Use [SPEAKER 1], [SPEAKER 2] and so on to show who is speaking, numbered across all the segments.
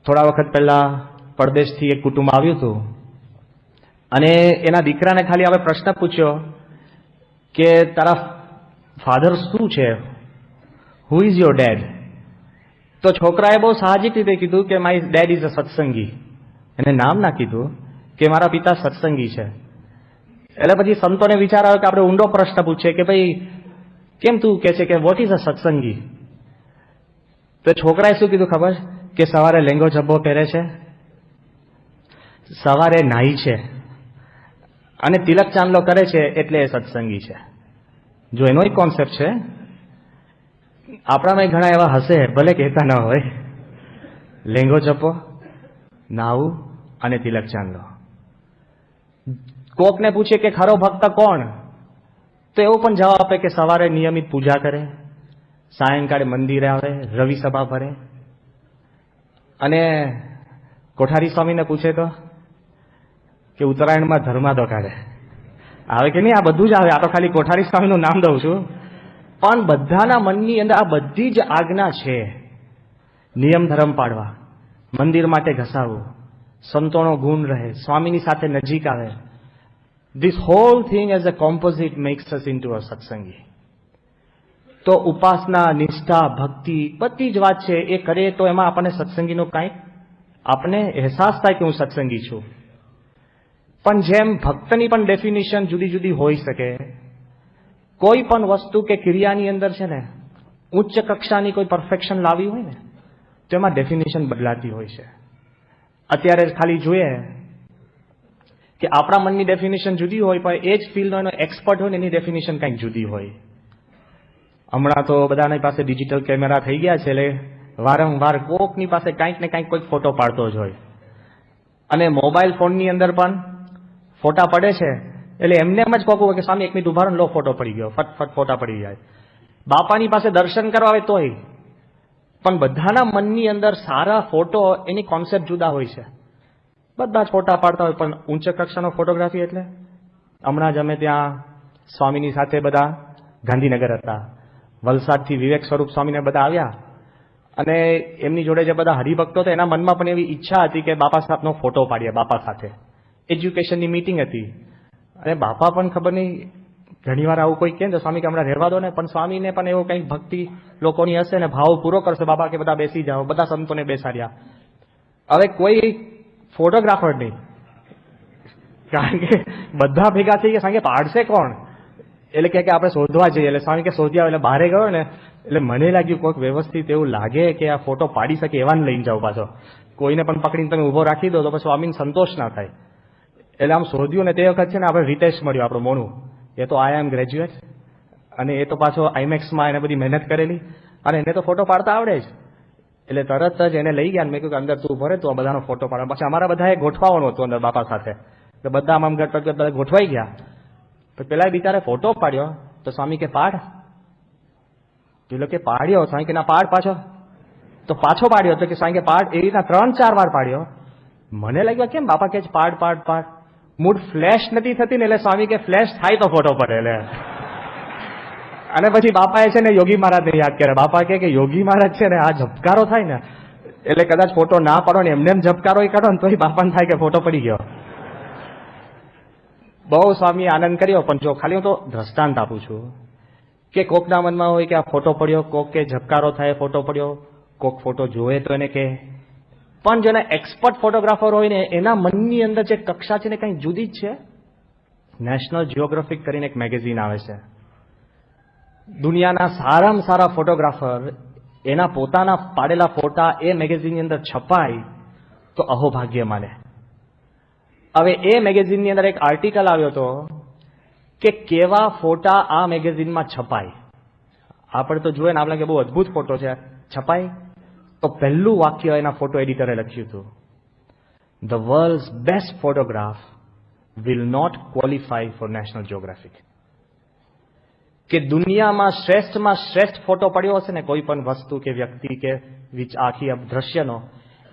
[SPEAKER 1] થોડા વખત પહેલા પરદેશથી એક કુટુંબ આવ્યું હતું અને એના દીકરાને ખાલી હવે પ્રશ્ન પૂછ્યો કે તારા ફાધર શું છે, હુ ઇઝ યોર ડેડ? તો છોકરાએ બહુ સાહજિક રીતે કીધું કે માય ડેડ ઇઝ અ સત્સંગી. એને નામ ના કીધું કે મારા પિતા સત્સંગી છે. એટલે પછી સંતોને વિચાર આવ્યો કે આપણે ઊંડો પ્રશ્ન પૂછીએ કે ભાઈ કેમ તું કહે છે કે વોટ ઇઝ અ સત્સંગી? તો છોકરાએ શું કીધું ખબર? કે સવારે લેંગો જબ્બો પહેરે છે, સવારે નાહી છે અને તિલક ચાંદલો કરે છે એટલે એ સત્સંગી છે. જો એનો કોન્સેપ્ટ છે. આપણામાં ઘણા એવા હશે, ભલે કહેતા ન હોય, લેંગો જબ્બો, નાવું અને તિલક ચાંદલો. કોકને પૂછે કે ખરો ભક્ત કોણ, તો એવું પણ જવાબ આપે કે સવારે નિયમિત પૂજા કરે, સાયંકાળે મંદિરે આવે, રવિ સભા ભરે. અને કોઠારી સ્વામીને પૂછે તો કે ઉત્તરાયણમાં ધર્માદો કાઢે. આવે કે નહીં? આ બધું જ આવે. આ તો ખાલી કોઠારી સ્વામીનું નામ દઉં છું, પણ બધાના મનની અંદર આ બધી જ આજ્ઞા છે. નિયમ ધર્મ પાડવા, મંદિર માટે ઘસાવવું, સંતોનો ગુણ રહે, સ્વામીની સાથે નજીક આવે. This whole thing as a composite makes us into a સત્સંગી. તો ઉપાસના, નિષ્ઠા, ભક્તિ બધી જ વાત છે એ કરીએ તો એમાં આપણને સત્સંગીનો કાંઈક આપણને અહેસાસ થાય કે હું સત્સંગી છું. પણ જેમ ભક્તની પણ ડેફિનેશન જુદી જુદી હોઈ શકે, કોઈ પણ વસ્તુ કે ક્રિયાની અંદર છે ને ઉચ્ચ કક્ષાની કોઈ પરફેક્શન લાવી હોય ને તો એમાં ડેફિનેશન બદલાતી હોય છે. અત્યારે ખાલી જોઈએ કે આપણા મનની ડેફિનેશન જુદી હોય, પણ એ જ ફિલ્ડનો એનો એક્સપર્ટ હોય ને એની ડેફિનેશન કંઈક જુદી હોય. હમણાં તો બધાની પાસે ડિજિટલ કેમેરા થઈ ગયા છે, એટલે વારંવાર કોકની પાસે કંઈક ને કંઈક કોઈક ફોટો પાડતો જ હોય. અને મોબાઈલ ફોનની અંદર પણ ફોટા પડે છે, એટલે એમને એમ જ કહું કે સ્વામી એક મિનિટ ઉભા રહો, લો ફોટો પડી ગયો, ફટફટ ફોટા પડી જાય. બાપાની પાસે દર્શન કરવા આવે તોય, પણ બધાના મનની અંદર સારા ફોટો એની કોન્સેપ્ટ જુદા હોય છે. બધા જ ફોટા પાડતા હોય, પણ ઉચ્ચ કક્ષાનો ફોટોગ્રાફી એટલે હમણાં જ અમે ત્યાં સ્વામીની સાથે બધા ગાંધીનગર હતા, વલસાડથી વિવેક સ્વરૂપ સ્વામીને બધા આવ્યા અને એમની જોડે જે બધા હરિભક્તો હતા એના મનમાં પણ એવી ઈચ્છા હતી કે બાપા સાહેબનો ફોટો પાડીએ. બાપા સાથે એજ્યુકેશનની મીટિંગ હતી અને બાપા પણ ખબર નહીં ઘણીવાર આવું કોઈ કહે તો સ્વામી કે હમણાં રહેવા દો ને, પણ સ્વામીને પણ એવો કંઈક ભક્તિ લોકોની હશે ને ભાવ પૂરો કરશે. બાપા કે બધા બેસી જાઓ, બધા સંતોને બેસાડ્યા. હવે કોઈ ફોટોગ્રાફર નહીં, કારણ કે બધા ભેગા થઈ ગયા. સાંગે પાડશે કોણ? એટલે કે આપણે શોધવા જઈએ. એટલે સ્વામી કે શોધ્યા. એટલે બહાર ગયો ને એટલે મને લાગ્યું કોઈક વ્યવસ્થિત એવું લાગે કે આ ફોટો પાડી શકે એવાને લઈને જાઓ પાછો. કોઈને પણ પકડીને તમે ઉભો રાખી દો તો પછી સ્વામીને સંતોષ ના થાય. એટલે આમ શોધ્યું ને તે વખત છે ને આપણે રીતેશ મળ્યો, આપણો મોનું. એ તો IIM ગ્રેજ્યુએટ અને એ તો પાછો આઈમેક્સમાં એને બધી મહેનત કરેલી અને એને તો ફોટો પાડતા આવડે જ. એટલે તરત જ એને લઈ ગયા. મેં કહ્યું કે અંદર તું ભરે તું આ બધાનો ફોટો પાડવા. પછી અમારા બધાએ ગોઠવાવાનું હતું અંદર બાપા સાથે, તો બધા આમ બધા ગોઠવાઈ ગયા. તો પેલા બિચારે ફોટો પાડ્યો તો સ્વામી કે પાડ, પેલો કે પાડ્યો. સ્વામી કે ના પાડ પાછો, તો પાછો પાડ્યો તો કે સ્વામી કે પાડ. એ રીતના 3-4 વાર પાડ્યો. મને લાગ્યું કેમ બાપા કે પાડ પાડ પાડ, મૂડ ફ્લેશ નથી થતી ને, એટલે સ્વામી કે ફ્લેશ થાય તો ફોટો પડે. એટલે અને પછી બાપાએ છે ને યોગી મહારાજને યાદ કરે. બાપા કે યોગી મહારાજ છે ને આ ઝબકારો થાય ને એટલે કદાચ ફોટો ના પાડો ને એમને એમ ઝબકારો કાઢો ને તો બાપાને થાય કે ફોટો પડી ગયો. બહુ સ્વામી આનંદ કર્યો. પણ જો ખાલી હું તો દ્રષ્ટાંત આપું છું કે કોકના મનમાં હોય કે આ ફોટો પડ્યો, કોક કે ઝબકારો થાય ફોટો પડ્યો, કોક ફોટો જોવે તો એને કે. પણ જેના એક્સપર્ટ ફોટોગ્રાફર હોય ને એના મનની અંદર જે કક્ષા છે ને કંઈ જુદી જ છે. નેશનલ જિયોગ્રાફિક કરીને એક મેગેઝિન આવે છે. દુનિયાના સારામાં સારા ફોટોગ્રાફર એના પોતાના પાડેલા ફોટા એ મેગેઝિનની અંદર છપાય તો અહોભાગ્ય માને. હવે એ મેગેઝિનની અંદર એક આર્ટિકલ આવ્યો હતો કે કેવા ફોટા આ મેગેઝિનમાં છપાય. આપણે તો જોઈએ ને આપણે કે બહુ અદભુત ફોટો છે, છપાય. તો પહેલું વાક્ય એના ફોટો એડિટરે લખ્યું હતું, the world's best photograph will not qualify for National Geographic. કે દુનિયામાં શ્રેષ્ઠમાં શ્રેષ્ઠ ફોટો પડ્યો હશે ને કોઈ પણ વસ્તુ કે વ્યક્તિ કે આખી દ્રશ્યનો,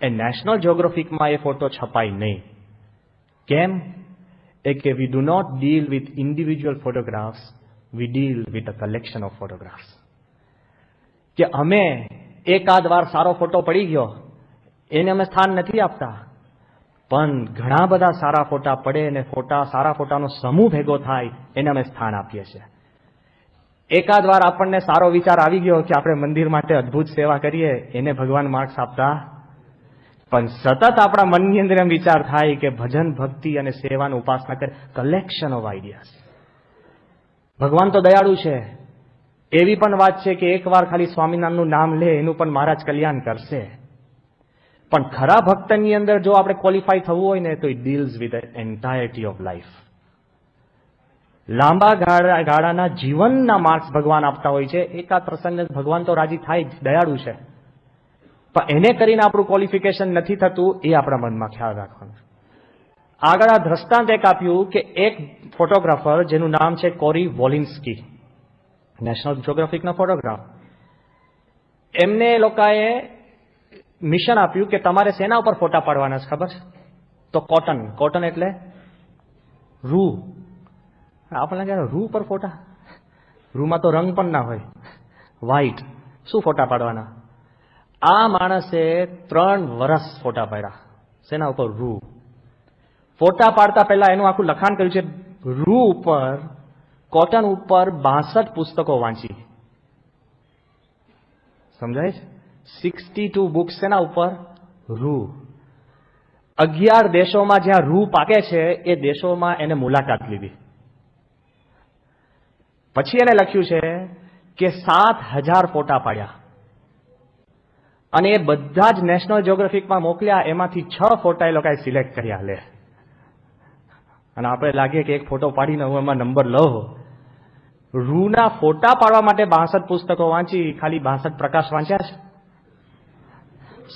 [SPEAKER 1] એ નેશનલ જિયોગ્રાફિકમાં એ ફોટો છપાય નહીં. કેમ? એ કે we do not deal with individual photographs, we deal with a collection of photographs. કે અમે એકાદ વાર સારો ફોટો પડી ગયો એને અમે સ્થાન નથી આપતા, પણ ઘણા બધા સારા ફોટા પડે અને સારા ફોટાનો સમૂહ ભેગો થાય એને અમે સ્થાન આપીએ છીએ. એકાદ વાર આપણને સારો વિચાર આવી ગયો કે આપણે મંદિર માટે અદ્ભુત સેવા કરીએ, એને ભગવાન માર્ક્સ આપતા, પણ સતત આપણા મનની અંદર એમ વિચાર થાય કે ભજન, ભક્તિ અને સેવાનું ઉપાસના કરે, કલેક્શન ઓફ આઈડિયાઝ. ભગવાન તો દયાળુ છે. એવી પણ વાત છે કે એકવાર ખાલી સ્વામિનારાયણનું નામ લે એનું પણ મહારાજ કલ્યાણ કરશે. પણ ખરા ભક્તની અંદર જો આપણે ક્વોલિફાય થવું હોય ને તો it deals with entirety of life. લાંબા ગાળાના જીવનના માર્ક્સ ભગવાન આપતા હોય છે. એકાદ પ્રસંગ ભગવાન તો રાજી થાય જ, દયાળુ છે, પણ એને કરીને આપણું ક્વોલિફિકેશન નથી થતું, એ આપણા મનમાં ખ્યાલ રાખવાનું. આગળ આ દ્રષ્ટાંત એક આપ્યું કે એક ફોટોગ્રાફર જેનું નામ છે કોરી વોલિન્સ્કી, નેશનલ જ્યોગ્રાફિકનો ફોટોગ્રાફ. એમને લોકોએ મિશન આપ્યું કે તમારે શેના ઉપર ફોટા પાડવાના છે ખબર છે? તો કોટન. કોટન એટલે રૂ. આપણને કહે રૂ પર ફોટા? રૂમાં તો રંગ પણ ના હોય, વ્હાઈટ. શું ફોટા પાડવાના? આ માણસે 3 વર્ષ ફોટા પાડ્યા. શેના ઉપર? રૂ. ફોટા પાડતા પહેલા એનું આખું લખાણ કર્યું છે. રૂ ઉપર, કોટન ઉપર 62 પુસ્તકો વાંચી. સમજાય છે? 62 બુક્સ શેના ઉપર? રૂ. 11 દેશોમાં જ્યાં રૂ પાકે છે એ દેશોમાં એને મુલાકાત લીધી. પછી એને લખ્યું છે કે 7000 ફોટા પાડ્યા અને એ બધા જ નેશનલ જ્યોગ્રાફિકમાં મોકલ્યા. એમાંથી 6 ફોટા એ લોકોએ સિલેક્ટ કર્યા. લે, અને આપણે લાગે કે એક ફોટો પાડીને હું એમાં નંબર લઉં. રૂના ફોટા પાડવા માટે 62 પુસ્તકો વાંચી, ખાલી 62 પ્રકાશ વાંચ્યા છે.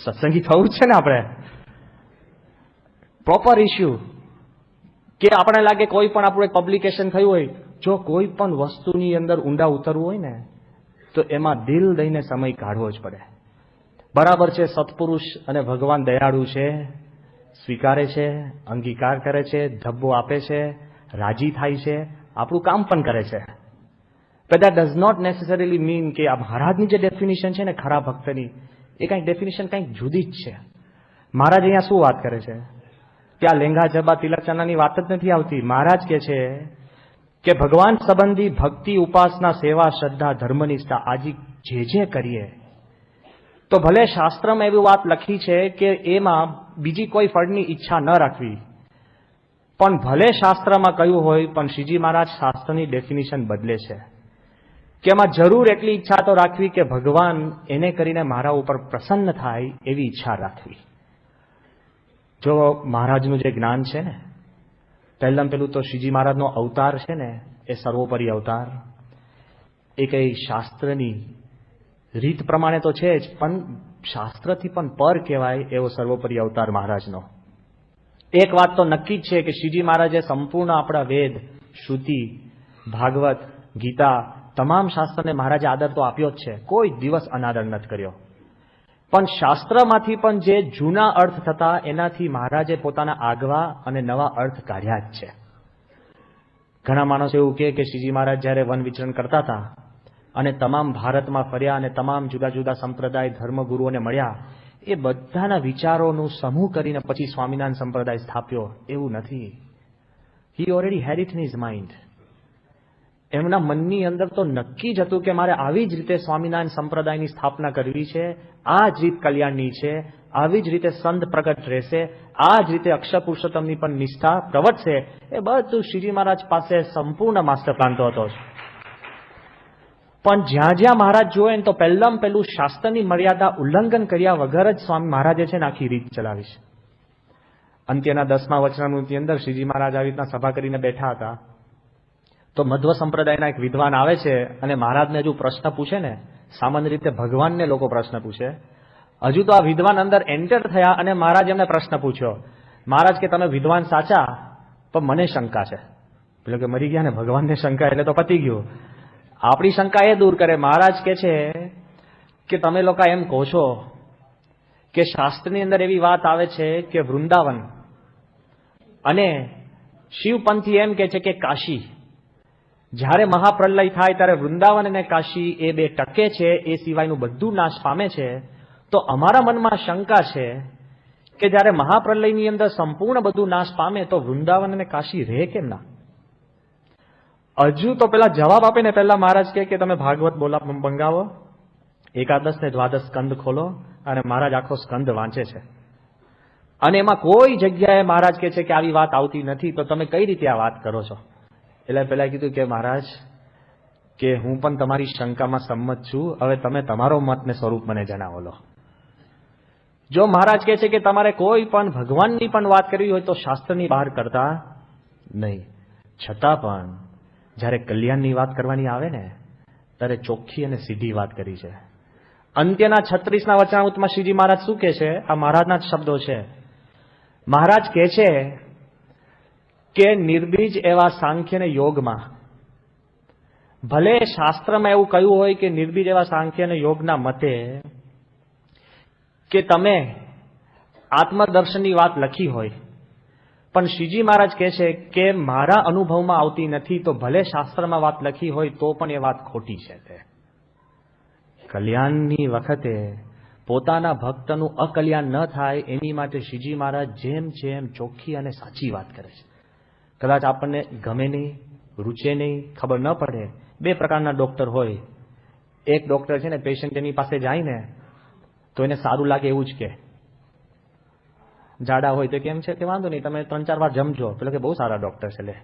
[SPEAKER 1] સત્સંગી થવું જ છે ને આપણે. પ્રોપર ઇસ્યુ કે આપણે લાગે કોઈ પણ આપણું એક પબ્લિકેશન થયું હોય, જો કોઈ પણ વસ્તુની અંદર ઊંડા ઉતરવું હોય ને તો એમાં દિલ દઈને સમય કાઢવો જ પડે. બરાબર છે, સત્પુરુષ અને ભગવાન દયાળુ છે, સ્વીકારે છે, અંગીકાર કરે છે, ધબ્બો આપે છે, રાજી થાય છે, આપણું કામ પણ કરે છે. But that does not necessarily mean કે આ મહારાજની જે ડેફિનેશન છે ને ખરા ભક્તની, એ કંઈક ડેફિનેશન કંઈક જુદી જ છે. મહારાજ અહીંયા શું વાત કરે છે કે આ લેંગા જબા તિલક ચંદાની વાત જ નથી આવતી. મહારાજ કહે છે કે ભગવાન સંબંધી ભક્તિ, ઉપાસના, સેવા, શ્રદ્ધા, ધર્મનિષ્ઠા આજી જે કરીએ તો ભલે શાસ્ત્રમાં એવી વાત લખી છે કે એમાં બીજી કોઈ ફળની ઈચ્છા ન રાખવી, પણ ભલે શાસ્ત્રમાં કહ્યું હોય, પણ શ્રીજી મહારાજ શાસ્ત્રની ડેફિનેશન બદલે છે કે એમાં જરૂર એટલી ઈચ્છા તો રાખવી કે ભગવાન એને કરીને મારા ઉપર પ્રસન્ન થાય એવી ઈચ્છા રાખવી. જો મહારાજનું જે જ્ઞાન છે ને, પહેલું તો શ્રીજી મહારાજનો અવતાર છે ને એ સર્વોપરી અવતાર. એ કઈ શાસ્ત્રની રીત પ્રમાણે તો છે જ, પણ શાસ્ત્રથી પણ પર કહેવાય એવો સર્વોપરી અવતાર મહારાજનો. એક વાત તો નક્કી જ છે કે શ્રીજી મહારાજે સંપૂર્ણ આપણા વેદ, શ્રુતિ, ભાગવત, ગીતા, તમામ શાસ્ત્રને મહારાજે આદર તો આપ્યો જ છે, કોઈ દિવસ અનાદર નથી કર્યો. પણ શાસ્ત્રમાંથી પણ જે જૂના અર્થ થતા એનાથી મહારાજે પોતાના આગવા અને નવા અર્થ કાઢ્યા જ છે. ઘણા માણસો એવું કહે કે શ્રીજી મહારાજ જયારે વન વિચરણ કરતા હતા અને તમામ ભારતમાં ફર્યા અને તમામ જુદા જુદા સંપ્રદાય, ધર્મગુરુઓને મળ્યા, એ બધાના વિચારોનું સમૂહ કરીને પછી સ્વામિનારાયણ સંપ્રદાય સ્થાપ્યો, એવું નથી. He already had it in his mind. એમના મનની અંદર તો નક્કી જ હતું કે મારે આવી જ રીતે સ્વામિનારાયણ સંપ્રદાયની સ્થાપના કરવી છે, આ જ રીત કલ્યાણની છે, આવી જ રીતે સંત પ્રગટ રહેશે, આ જ રીતે અક્ષર પુરુષોત્તમની પણ નિષ્ઠા પ્રવટશે. એ બધું શ્રીજી મહારાજ પાસે સંપૂર્ણ માસ્ટર પ્લાન તો હતો જ. પણ જ્યાં જ્યાં મહારાજ જોયે ને તો પહેલું શાસ્ત્રની મર્યાદા ઉલ્લંઘન કર્યા વગર જ સ્વામી મહારાજે છે ને આખી રીત ચલાવી છે. અંત્યના 10મા વચનામૃતની અંદર શ્રીજી મહારાજ આવી રીતના સભા કરીને બેઠા હતા તો મધ્વ સંપ્રદાયના એક વિદ્વાન આવે છે અને મહારાજને હજુ પ્રશ્ન પૂછે ને, સામાન્ય રીતે ભગવાનને લોકો પ્રશ્ન પૂછે, હજુ તો આ વિદ્વાન અંદર એન્ટર થયા અને મહારાજ એમને પ્રશ્ન પૂછ્યો. મહારાજ કે તમે વિદ્વાન સાચા, પણ મને શંકા છે. પેલો કે મરી ગયા ને, ભગવાનને શંકા એટલે તો પતી ગયું. આપણી શંકા એ દૂર કરે. મહારાજ કે છે કે તમે લોકો એમ કહો છો કે શાસ્ત્રની અંદર એવી વાત આવે છે કે વૃંદાવન અને શિવપંથી એમ કે છે કે કાશી, જ્યારે મહાપ્રલય થાય ત્યારે વૃંદાવન અને કાશી એ 2 ટકે છે, એ સિવાયનું બધું નાશ પામે છે. તો અમારા મનમાં શંકા છે કે જ્યારે મહાપ્રલયની અંદર સંપૂર્ણ બધું નાશ પામે તો વૃંદાવન અને કાશી રહે કેમ ના? હજુ તો પેલા જવાબ આપે ને પહેલા મહારાજ કે તમે ભાગવત મંગાવો, એકાદશ ને દ્વાદશ સ્કંદ ખોલો, અને મહારાજ આખો સ્કંદ વાંચે છે. અને એમાં કોઈ જગ્યાએ મહારાજ કહે છે કે આવી વાત આવતી નથી, તો તમે કઈ રીતે આ વાત કરો છો? એટલે પેલા કીધું કે મહારાજ કે હું પણ તમારી શંકામાં સંમત છું, હવે તમે તમારો મત ને સ્વરૂપ મને જણાવો લો. જો મહારાજ કહે છે કે તમારે કોઈ પણ ભગવાનની પણ વાત કરવી હોય તો શાસ્ત્રની બહાર કરતા નહીં, છતાં પણ જ્યારે કલ્યાણની વાત કરવાની આવે ને ત્યારે ચોખ્ખી અને સીધી વાત કરી છે. અંત્યના 36ના વચનામૃતમાં શ્રીજી મહારાજ શું કહે છે? આ મહારાજના જ શબ્દો છે. મહારાજ કહે છે કે નિર્બીજ એવા સાંખ્ય અને યોગમાં, ભલે શાસ્ત્રમાં એવું કહ્યું હોય કે નિર્બીજ એવા સાંખ્ય અને યોગના મતે કે તમે આત્મદર્શનની વાત લખી હોય, પણ શ્રીજી મહારાજ કહે છે કે મારા અનુભવમાં આવતી નથી, તો ભલે શાસ્ત્રમાં વાત લખી હોય તો પણ એ વાત ખોટી છે. તે કલ્યાણની વખતે પોતાના ભક્તનું અકલ્યાણ ન થાય એની માટે શ્રીજી મહારાજ જેમ જેમ ચોખ્ખી અને સાચી વાત કરે છે. કદાચ આપણને ગમે નહીં, રૂચે નહીં, ખબર ન પડે. બે પ્રકારના ડોક્ટર હોય. એક ડોક્ટર છે ને પેશન્ટ એની પાસે જાય ને તો એને સારું લાગે એવું જ કે, જાડા હોય તો કેમ છે કે વાંધો નહીં, તમે 3-4 વાર જમજો, પેલો કે બહુ સારા ડોક્ટર છે લે.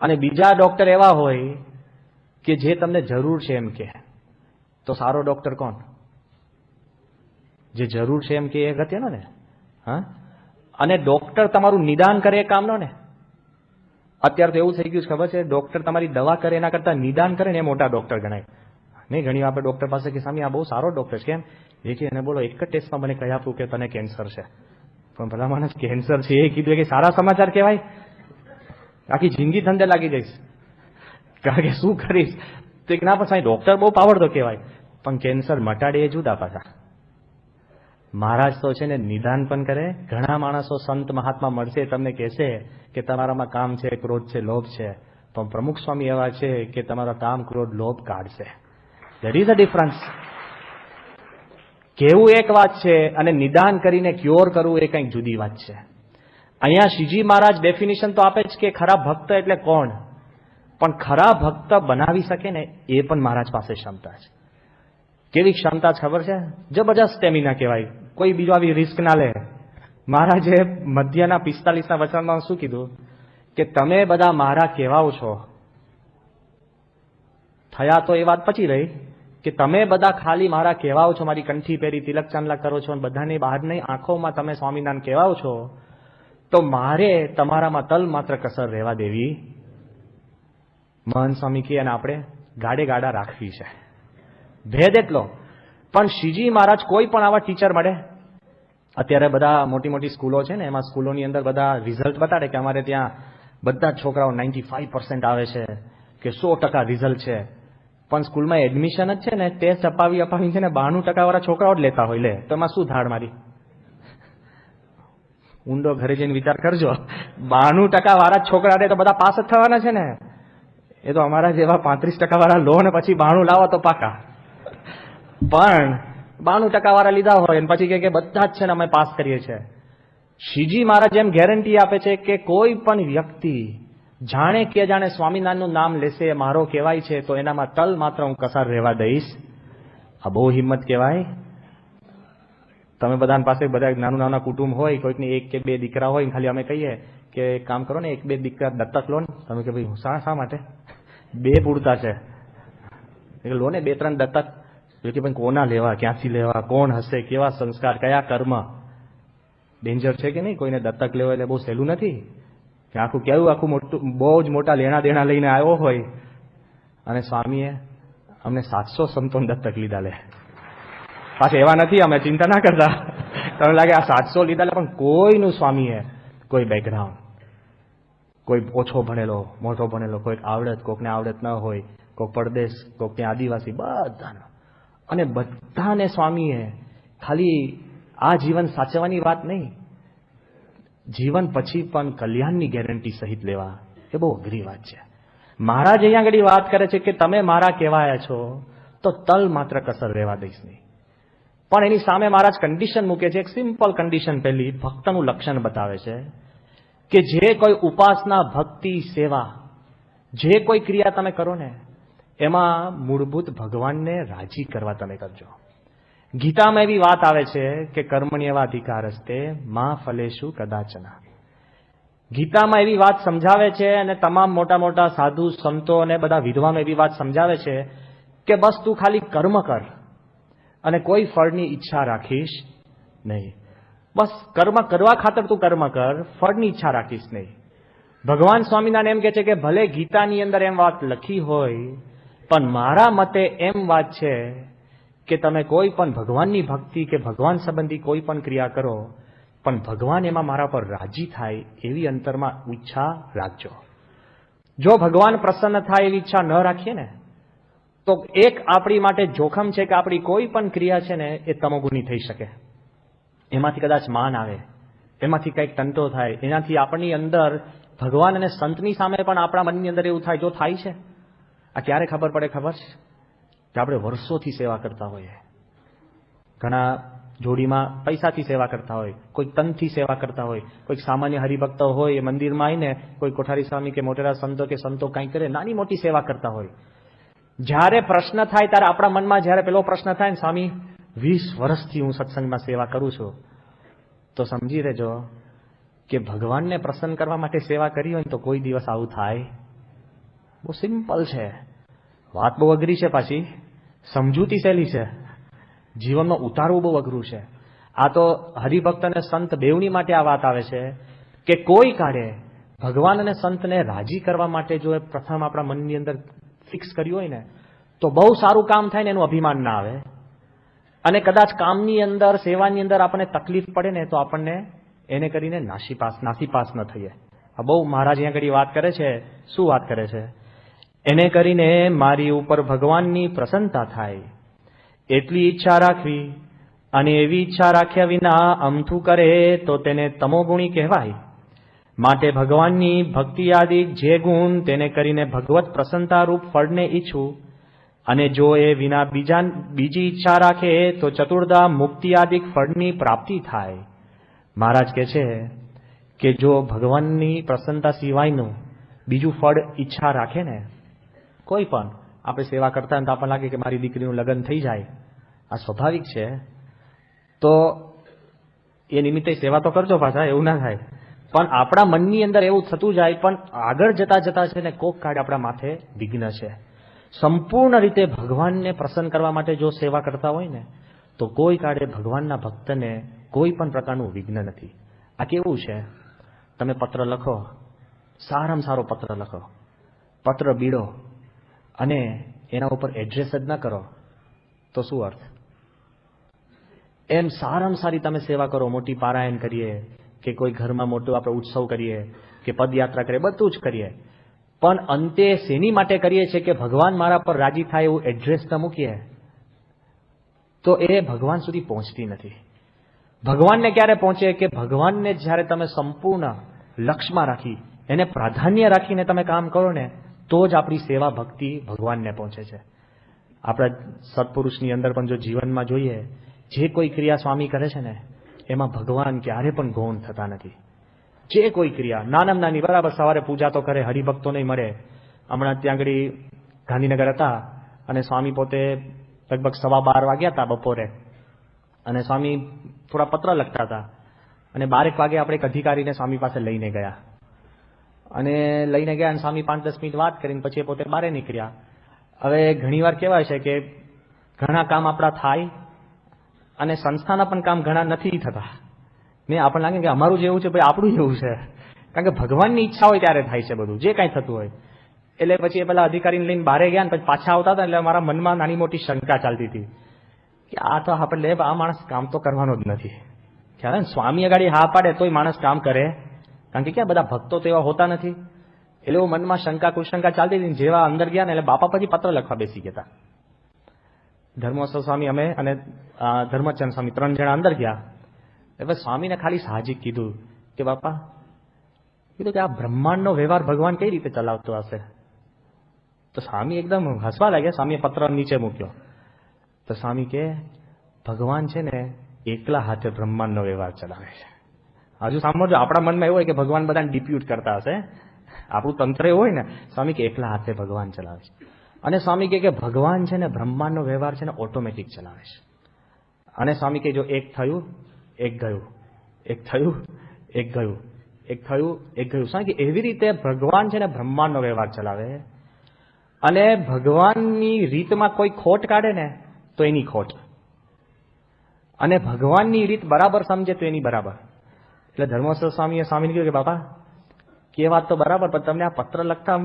[SPEAKER 1] અને બીજા ડોક્ટર એવા હોય કે જે તમને જરૂર છે એમ કે, તો સારો ડોક્ટર કોણ? જે જરૂર છે એમ કે એ અગત્યનો ને. હા, અને ડોક્ટર તમારું નિદાન કરે એ કામનો ને. અત્યારે તો એવું થઈ ગયું છે ખબર છે, ડોક્ટર તમારી દવા કરે એના કરતા નિદાન કરે ને એ મોટા ડોક્ટર ગણાય. નહીં, ઘણી આપણે ડોક્ટર પાસે કે સ્વામી આ બહુ સારો ડોક્ટર છે, કેમ? એ કે એને બોલો એક જ ટેસ્ટમાં મને કહી આપું કે તને કેન્સર છે. પણ ભલા માણસ કેન્સર છે એ કીધું કે સારા સમાચાર કહેવાય? આખી જિંદગી ધંધે લાગી જઈશ, કારણ કે શું કરીશ? તો એક ના પણ સાહેબ ડોક્ટર બહુ પાવર તો કહેવાય, પણ કેન્સર મટાડે એ જુદા પાછા. મહારાજ તો છે ને નિદાન પણ કરે. ઘણા માણસો સંત મહાત્મા મળશે તમને કહેશે કે તમારામાં કામ છે, ક્રોધ છે, લોભ છે, પણ પ્રમુખ સ્વામી એવા છે કે તમારા કામ, ક્રોધ, લોભ કાઢશે. There is a difference. કેવું એક વાત છે અને નિદાન કરીને ક્યોર કરવું એ કંઈક જુદી વાત છે. અહીંયા શ્રીજી મહારાજ ડેફિનેશન તો આપે જ કે ખરા ભક્ત એટલે કોણ, પણ ખરા ભક્ત બનાવી શકે ને એ પણ મહારાજ પાસે ક્ષમતા છે. કેવી ક્ષમતા છે ખબર છે? જબરજસ્ત સ્ટેમિના કહેવાય. કોઈ બીજો આવી રિસ્ક ના લે. મહારાજે મધ્યના 45ના વચનમાં શું કીધું કે તમે બધા મારા કહેવાઓ છો. થયા તો એ વાત પછી રહી કે તમે બધા ખાલી મારા કહેવાઓ છો, મારી કંઠી પહેરી તિલક ચાંદલા કરો છો અને બધાની બહારની આંખોમાં તમે સ્વામિનારાયણ કહેવાઓ છો, તો મારે તમારામાં તલ માત્ર કસર રહેવા દેવી. મહંત સ્વામી કહે અને આપણે ગાડે ગાડા રાખવી છે. ભેદ એટલો. પણ શ્રીજી મહારાજ કોઈ પણ આવા ટીચર મળે, અત્યારે બધા મોટી મોટી સ્કૂલો છે ને, એમાં સ્કૂલોની અંદર બધા રિઝલ્ટ બતાડે કે અમારે ત્યાં બધા છોકરાઓ 95% આવે છે કે 100% રિઝલ્ટ છે, પણ સ્કૂલમાં એડમિશન જ છે ને ટેસ્ટ અપાવી છે ને 92% વાળા છોકરાઓ જ લેતા હોય. લે તો એમાં શું ધાડ મારી? ઊંડો ઘરે જઈને વિચાર કરજો. 92% વાળા છોકરા તો બધા પાસ જ થવાના છે ને. એ તો અમારા જેવા 35% વાળા લો ને પછી 92 લાવો તો પાકા. પણ 92% વાળા લીધા હોય અને પછી કે બધા જ છે ને અમે પાસ કરીએ છીએ. શ્રીજી મહારાજ એમ ગેરંટી આપે છે કે કોઈ પણ વ્યક્તિ જાણે કે જાણે સ્વામિનારાયણનું નામ લેશે મારો કહેવાય છે તો એનામાં તલ માત્ર હું કસાર રહેવા દઈશ. આ બહુ હિંમત કહેવાય. તમે બધા પાસે બધા નાનું નાના કુટુંબ હોય, કોઈકને 1 કે 2 દીકરા હોય, ખાલી અમે કહીએ કે કામ કરો ને 1-2 દીકરા દત્તક લો ને. તમે કે ભાઈ શા માટે? 2 પૂરતા છે. લો ને 2-3 દત્તક. કે ભાઈ કોના લેવા, ક્યાંથી લેવા, કોણ હશે, કેવા સંસ્કાર, કયા કર્મ. ડેન્જર છે કે નહીં? કોઈને દત્તક લેવા એટલે બહુ સહેલું નથી. કે આખું મોટું બહુ જ મોટા લેણા દેણા લઈને આવ્યો હોય અને સ્વામીએ અમને 700 સંતોન દત્તક લીધા લે. પાછા એવા નથી, અમે ચિંતા ના કરતા. તમને લાગે આ 700 લીધા લે, પણ કોઈનું સ્વામીએ કોઈ બેકગ્રાઉન્ડ, કોઈ ઓછો ભણેલો, મોટો ભણેલો, કોઈક આવડત, કોકને આવડત ન હોય, કોઈક પરદેશ, કોકને આદિવાસી, બધાનો. અને બધાને સ્વામીએ ખાલી આ જીવન સાચવવાની વાત નહીં, જીવન પછી પણ કલ્યાણની ગેરંટી સહિત લેવા એ બહુ અઘરી વાત છે. મહારાજ અહીંયા આગળ વાત કરે છે કે તમે મારા કહેવાયા છો તો તલ માત્ર કસર રહેવા દઈશ નહીં. પણ એની સામે મહારાજ કન્ડિશન મૂકે છે, એક સિમ્પલ કન્ડિશન પહેલી ભક્તનું લક્ષણ બતાવે છે કે જે કોઈ ઉપાસના, ભક્તિ, સેવા, જે કોઈ ક્રિયા તમે કરો ને એમાં મૂળભૂત ભગવાનને રાજી કરવા તમે કરજો. ગીતામાં એવી વાત આવે છે કે કર્મણ્યવા અધિકારસ્તે મા ફલેષુ કદાચના. ગીતામાં એવી વાત સમજાવે છે અને તમામ મોટા મોટા સાધુ, સંતો અને બધા વિદ્વાનો એવી વાત સમજાવે છે કે બસ તું ખાલી કર્મ કર અને કોઈ ફળની ઈચ્છા રાખીશ નહીં. બસ કર્મ કરવા ખાતર તું કર્મ કર, ફળની ઈચ્છા રાખીશ નહીં. ભગવાન સ્વામિનારાયણ એમ કે છે કે ભલે ગીતાની અંદર એમ વાત લખી હોય, પણ મારા મતે એમ વાત છે કે તમે કોઈ પણ ભગવાનની ભક્તિ કે ભગવાન સંબંધી કોઈ પણ ક્રિયા કરો, પણ ભગવાન એમાં મારા પર રાજી થાય એવી અંતરમાં ઈચ્છા રાખજો. જો ભગવાન પ્રસન્ન થાય એવી ઈચ્છા ન રાખીએ ને તો એક આપણી માટે જોખમ છે કે આપણી કોઈ પણ ક્રિયા છે ને એ તમોગુણી થઈ શકે. એમાંથી કદાચ માન આવે, એમાંથી કંઈક ટંટો થાય, એનાથી આપણી અંદર ભગવાન અને સંતની સામે પણ આપણા મનની અંદર એવું થાય. જો થાય છે, આ ક્યારે ખબર પડે ખબર છે? કે આપણે વર્ષોથી સેવા કરતા હોઈએ. ઘણા જોડીમાં પૈસાથી સેવા કરતા હોય, કોઈક તનથી સેવા કરતા હોય, કોઈક સામાન્ય હરિભક્તો હોય એ મંદિરમાં આવીને કોઈ કોઠારી સ્વામી કે મોટેરા સંતો કે સંતો કંઈ કરે, નાની મોટી સેવા કરતા હોય. જ્યારે પ્રશ્ન થાય ત્યારે આપણા મનમાં જ્યારે પેલો પ્રશ્ન થાય ને, સ્વામી 20 વર્ષથી હું સત્સંગમાં સેવા કરું છું, તો સમજી લેજો કે ભગવાનને પ્રસન્ન કરવા માટે સેવા કરી હોય ને તો કોઈ દિવસ આવું થાય. બહુ સિમ્પલ છે વાત, બહુ અઘરી છે, પાછી સમજૂતી સહેલી છે, જીવનમાં ઉતારવું બહુ અઘરું છે. આ તો હરિભક્ત અને સંત બેવની માટે આ વાત આવે છે કે કોઈ કાળે ભગવાન અને સંતને રાજી કરવા માટે જો એ પ્રથમ આપણા મનની અંદર ફિક્સ કર્યું હોય ને તો બહુ સારું કામ થાય ને એનું અભિમાન ના આવે. અને કદાચ કામની અંદર, સેવાની અંદર આપણને તકલીફ પડે ને તો આપણને એને કરીને નાસીપાસ ન થઈએ. આ બહુ મહારાજ અહીંયા ઘડી વાત કરે છે. શું વાત કરે છે? એને કરીને મારી ઉપર ભગવાનની પ્રસન્નતા થાય એટલી ઈચ્છા રાખવી, અને એવી ઈચ્છા રાખ્યા વિના અમથું કરે તો તેને તમોગુણી કહેવાય. માટે ભગવાનની ભક્તિ આદિ જે ગુણ તેને કરીને ભગવત પ્રસન્નતા રૂપ ફળને ઈચ્છું, અને જો એ વિના બીજી ઈચ્છા રાખે તો ચતુર્ધા મુક્તિ આદિ ફળની પ્રાપ્તિ થાય. મહારાજ કહે છે કે જો ભગવાનની પ્રસન્નતા સિવાયનું બીજું ફળ ઈચ્છા રાખે ને, કોઈ પણ આપણે સેવા કરતા હોય તો આપણને લાગે કે મારી દીકરીનું લગ્ન થઈ જાય, આ સ્વાભાવિક છે, તો એ નિમિત્તે સેવા તો કરજો પાછા, એવું ના થાય. પણ આપણા મનની અંદર એવું થતું જાય, પણ આગળ જતા જતા છે ને કોક કાળ આપણા માથે વિઘ્ન છે. સંપૂર્ણ રીતે ભગવાનને પ્રસન્ન કરવા માટે જો સેવા કરતા હોય ને તો કોઈ કાળે ભગવાનના ભક્તને કોઈ પણ પ્રકારનું વિઘ્ન નથી. આ કેવું છે? તમે પત્ર લખો, સારામાં સારો પત્ર લખો, પત્ર બીડો અને એના ઉપર એડ્રેસ જ ન કરો તો શું અર્થ? એમ સારામાં સારી તમે સેવા કરો, મોટી પારાયણ કરીએ કે કોઈ ઘરમાં મોટો આપણે ઉત્સવ કરીએ કે પદયાત્રા કરીએ, બધું જ કરીએ, પણ અંતે શેની માટે કરીએ છીએ કે ભગવાન મારા પર રાજી થાય એવું એડ્રેસ ન મૂકીએ તો એ ભગવાન સુધી પહોંચતી નથી. ભગવાનને ક્યારે પહોંચે કે ભગવાનને જ્યારે તમે સંપૂર્ણ લક્ષ્યમાં રાખી, એને પ્રાધાન્ય રાખીને તમે કામ કરો ને તો જ આપણી સેવા ભક્તિ ભગવાનને પહોંચે છે. આપણા સત્પુરુષની અંદર પણ જો જીવનમાં જોઈએ, જે કોઈ ક્રિયા સ્વામી કરે છે ને એમાં ભગવાન ક્યારે પણ ગૌણ થતા નથી. જે કોઈ ક્રિયા નાનામાં નાની, બરાબર સવારે પૂજા તો કરે, હરિભક્તો નહીં મળે. હમણાં ત્યાં આગળ ગાંધીનગર હતા અને સ્વામી પોતે લગભગ 12:15 વાગ્યા હતા બપોરે, અને સ્વામી થોડા પત્ર લખતા હતા અને 12 વાગે આપણે એક અધિકારીને સ્વામી પાસે લઈને ગયા અને સ્વામી 5-10 મિનિટ વાત કરીને પછી પોતે બહાર નીકળ્યા. હવે ઘણીવાર કહેવાય છે કે ઘણા કામ આપણા થાય અને સંસ્થાના પણ કામ ઘણા નથી થતા. ને આપણને લાગે કે અમારું જેવું છે ભાઈ, આપણું જેવું છે, કારણ કે ભગવાનની ઈચ્છા હોય ત્યારે થાય છે બધું, જે કાંઈ થતું હોય. એટલે પછી એ પેલા અધિકારીને લઈને બહાર ગયા ને પછી પાછા આવતા હતા એટલે મારા મનમાં નાની મોટી શંકા ચાલતી હતી કે આ તો આપણે આ માણસ કામ તો કરવાનો જ નથી. ખ્યાલ ને, સ્વામી અગાડી હા પાડે તોય માણસ કામ કરે, કારણ કે ક્યાં બધા ભક્તો તો એવા હોતા નથી. એટલે એવું મનમાં શંકા કુશંકા ચાલતી હતી. જેવા અંદર ગયા ને એટલે બાપા પછી પત્ર લખવા બેસી ગયા. ધર્મોત્સવ સ્વામી અમે અને ધર્મચંદ સ્વામી 3 જણા અંદર ગયા. એટલે સ્વામીને ખાલી સાહજિક કીધું કે બાપા, કીધું કે આ બ્રહ્માંડનો વ્યવહાર ભગવાન કઈ રીતે ચલાવતો હશે? તો સ્વામી એકદમ હસવા લાગ્યા. સ્વામીએ પત્ર નીચે મૂક્યો તો સ્વામી કે ભગવાન છે ને એકલા હાથે બ્રહ્માંડનો વ્યવહાર ચલાવે છે. હજુ સાંભળજો, આપણા મનમાં એવું હોય કે ભગવાન બધાને ડિપ્યુટ કરતા હશે. આપણું તંત્ર એવું હોય ને, સ્વામી કે એકલા હાથે ભગવાન ચલાવે છે. અને સ્વામી કે ભગવાન છે ને બ્રહ્માંડનો વ્યવહાર છે ને ઓટોમેટિક ચલાવે છે. અને સ્વામી કે જો એક થયું એક ગયું, એક થયું એક ગયું, એક થયું એક ગયું. સ્વામી કે એવી રીતે ભગવાન છે ને બ્રહ્માંડનો વ્યવહાર ચલાવે. અને ભગવાનની રીતમાં કોઈ ખોટ કાઢે ને તો એની ખોટ, અને ભગવાનની રીત બરાબર સમજે તો એની બરાબર. એટલે ધર્મેશ્વર સ્વામીએ સ્વામીને કહ્યું કે બાપા કે વાત તો બરાબર, પણ તમને આ પત્ર લખતા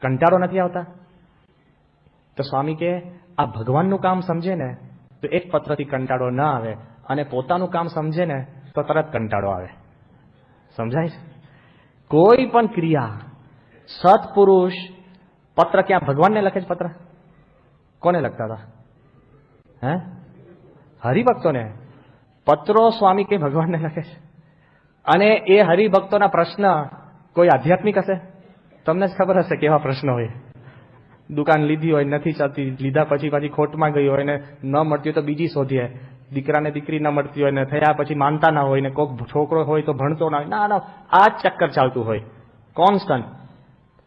[SPEAKER 1] કંટાળો નથી આવતા? તો સ્વામી કે આ ભગવાનનું કામ સમજે ને તો એક પત્રથી કંટાળો ના આવે, અને પોતાનું કામ સમજે ને તો તરત કંટાળો આવે. સમજાય છે? કોઈ પણ ક્રિયા, સત્પુરુષ પત્ર ક્યાં ભગવાનને લખે છે? પત્ર કોને લખતા હતા? હે? હરિભક્તોને. પત્રો સ્વામી કે ભગવાનને લખે છે. અને એ હરિભક્તોના પ્રશ્ન કોઈ આધ્યાત્મિક હશે? તમને જ ખબર હશે કેવા પ્રશ્ન હોય. દુકાન લીધી હોય, નથી ચાલતી, લીધા પછી પાછી ખોટમાં ગઈ હોય ને ન મળતી હોય તો બીજી શોધીએ. દીકરાને દીકરી ન મળતી હોય ને થયા પછી માનતા ના હોય ને કોઈક છોકરો હોય તો ભણતો ના હોય. ના, આ જ ચક્કર ચાલતું હોય કોન્સ્ટન્ટ.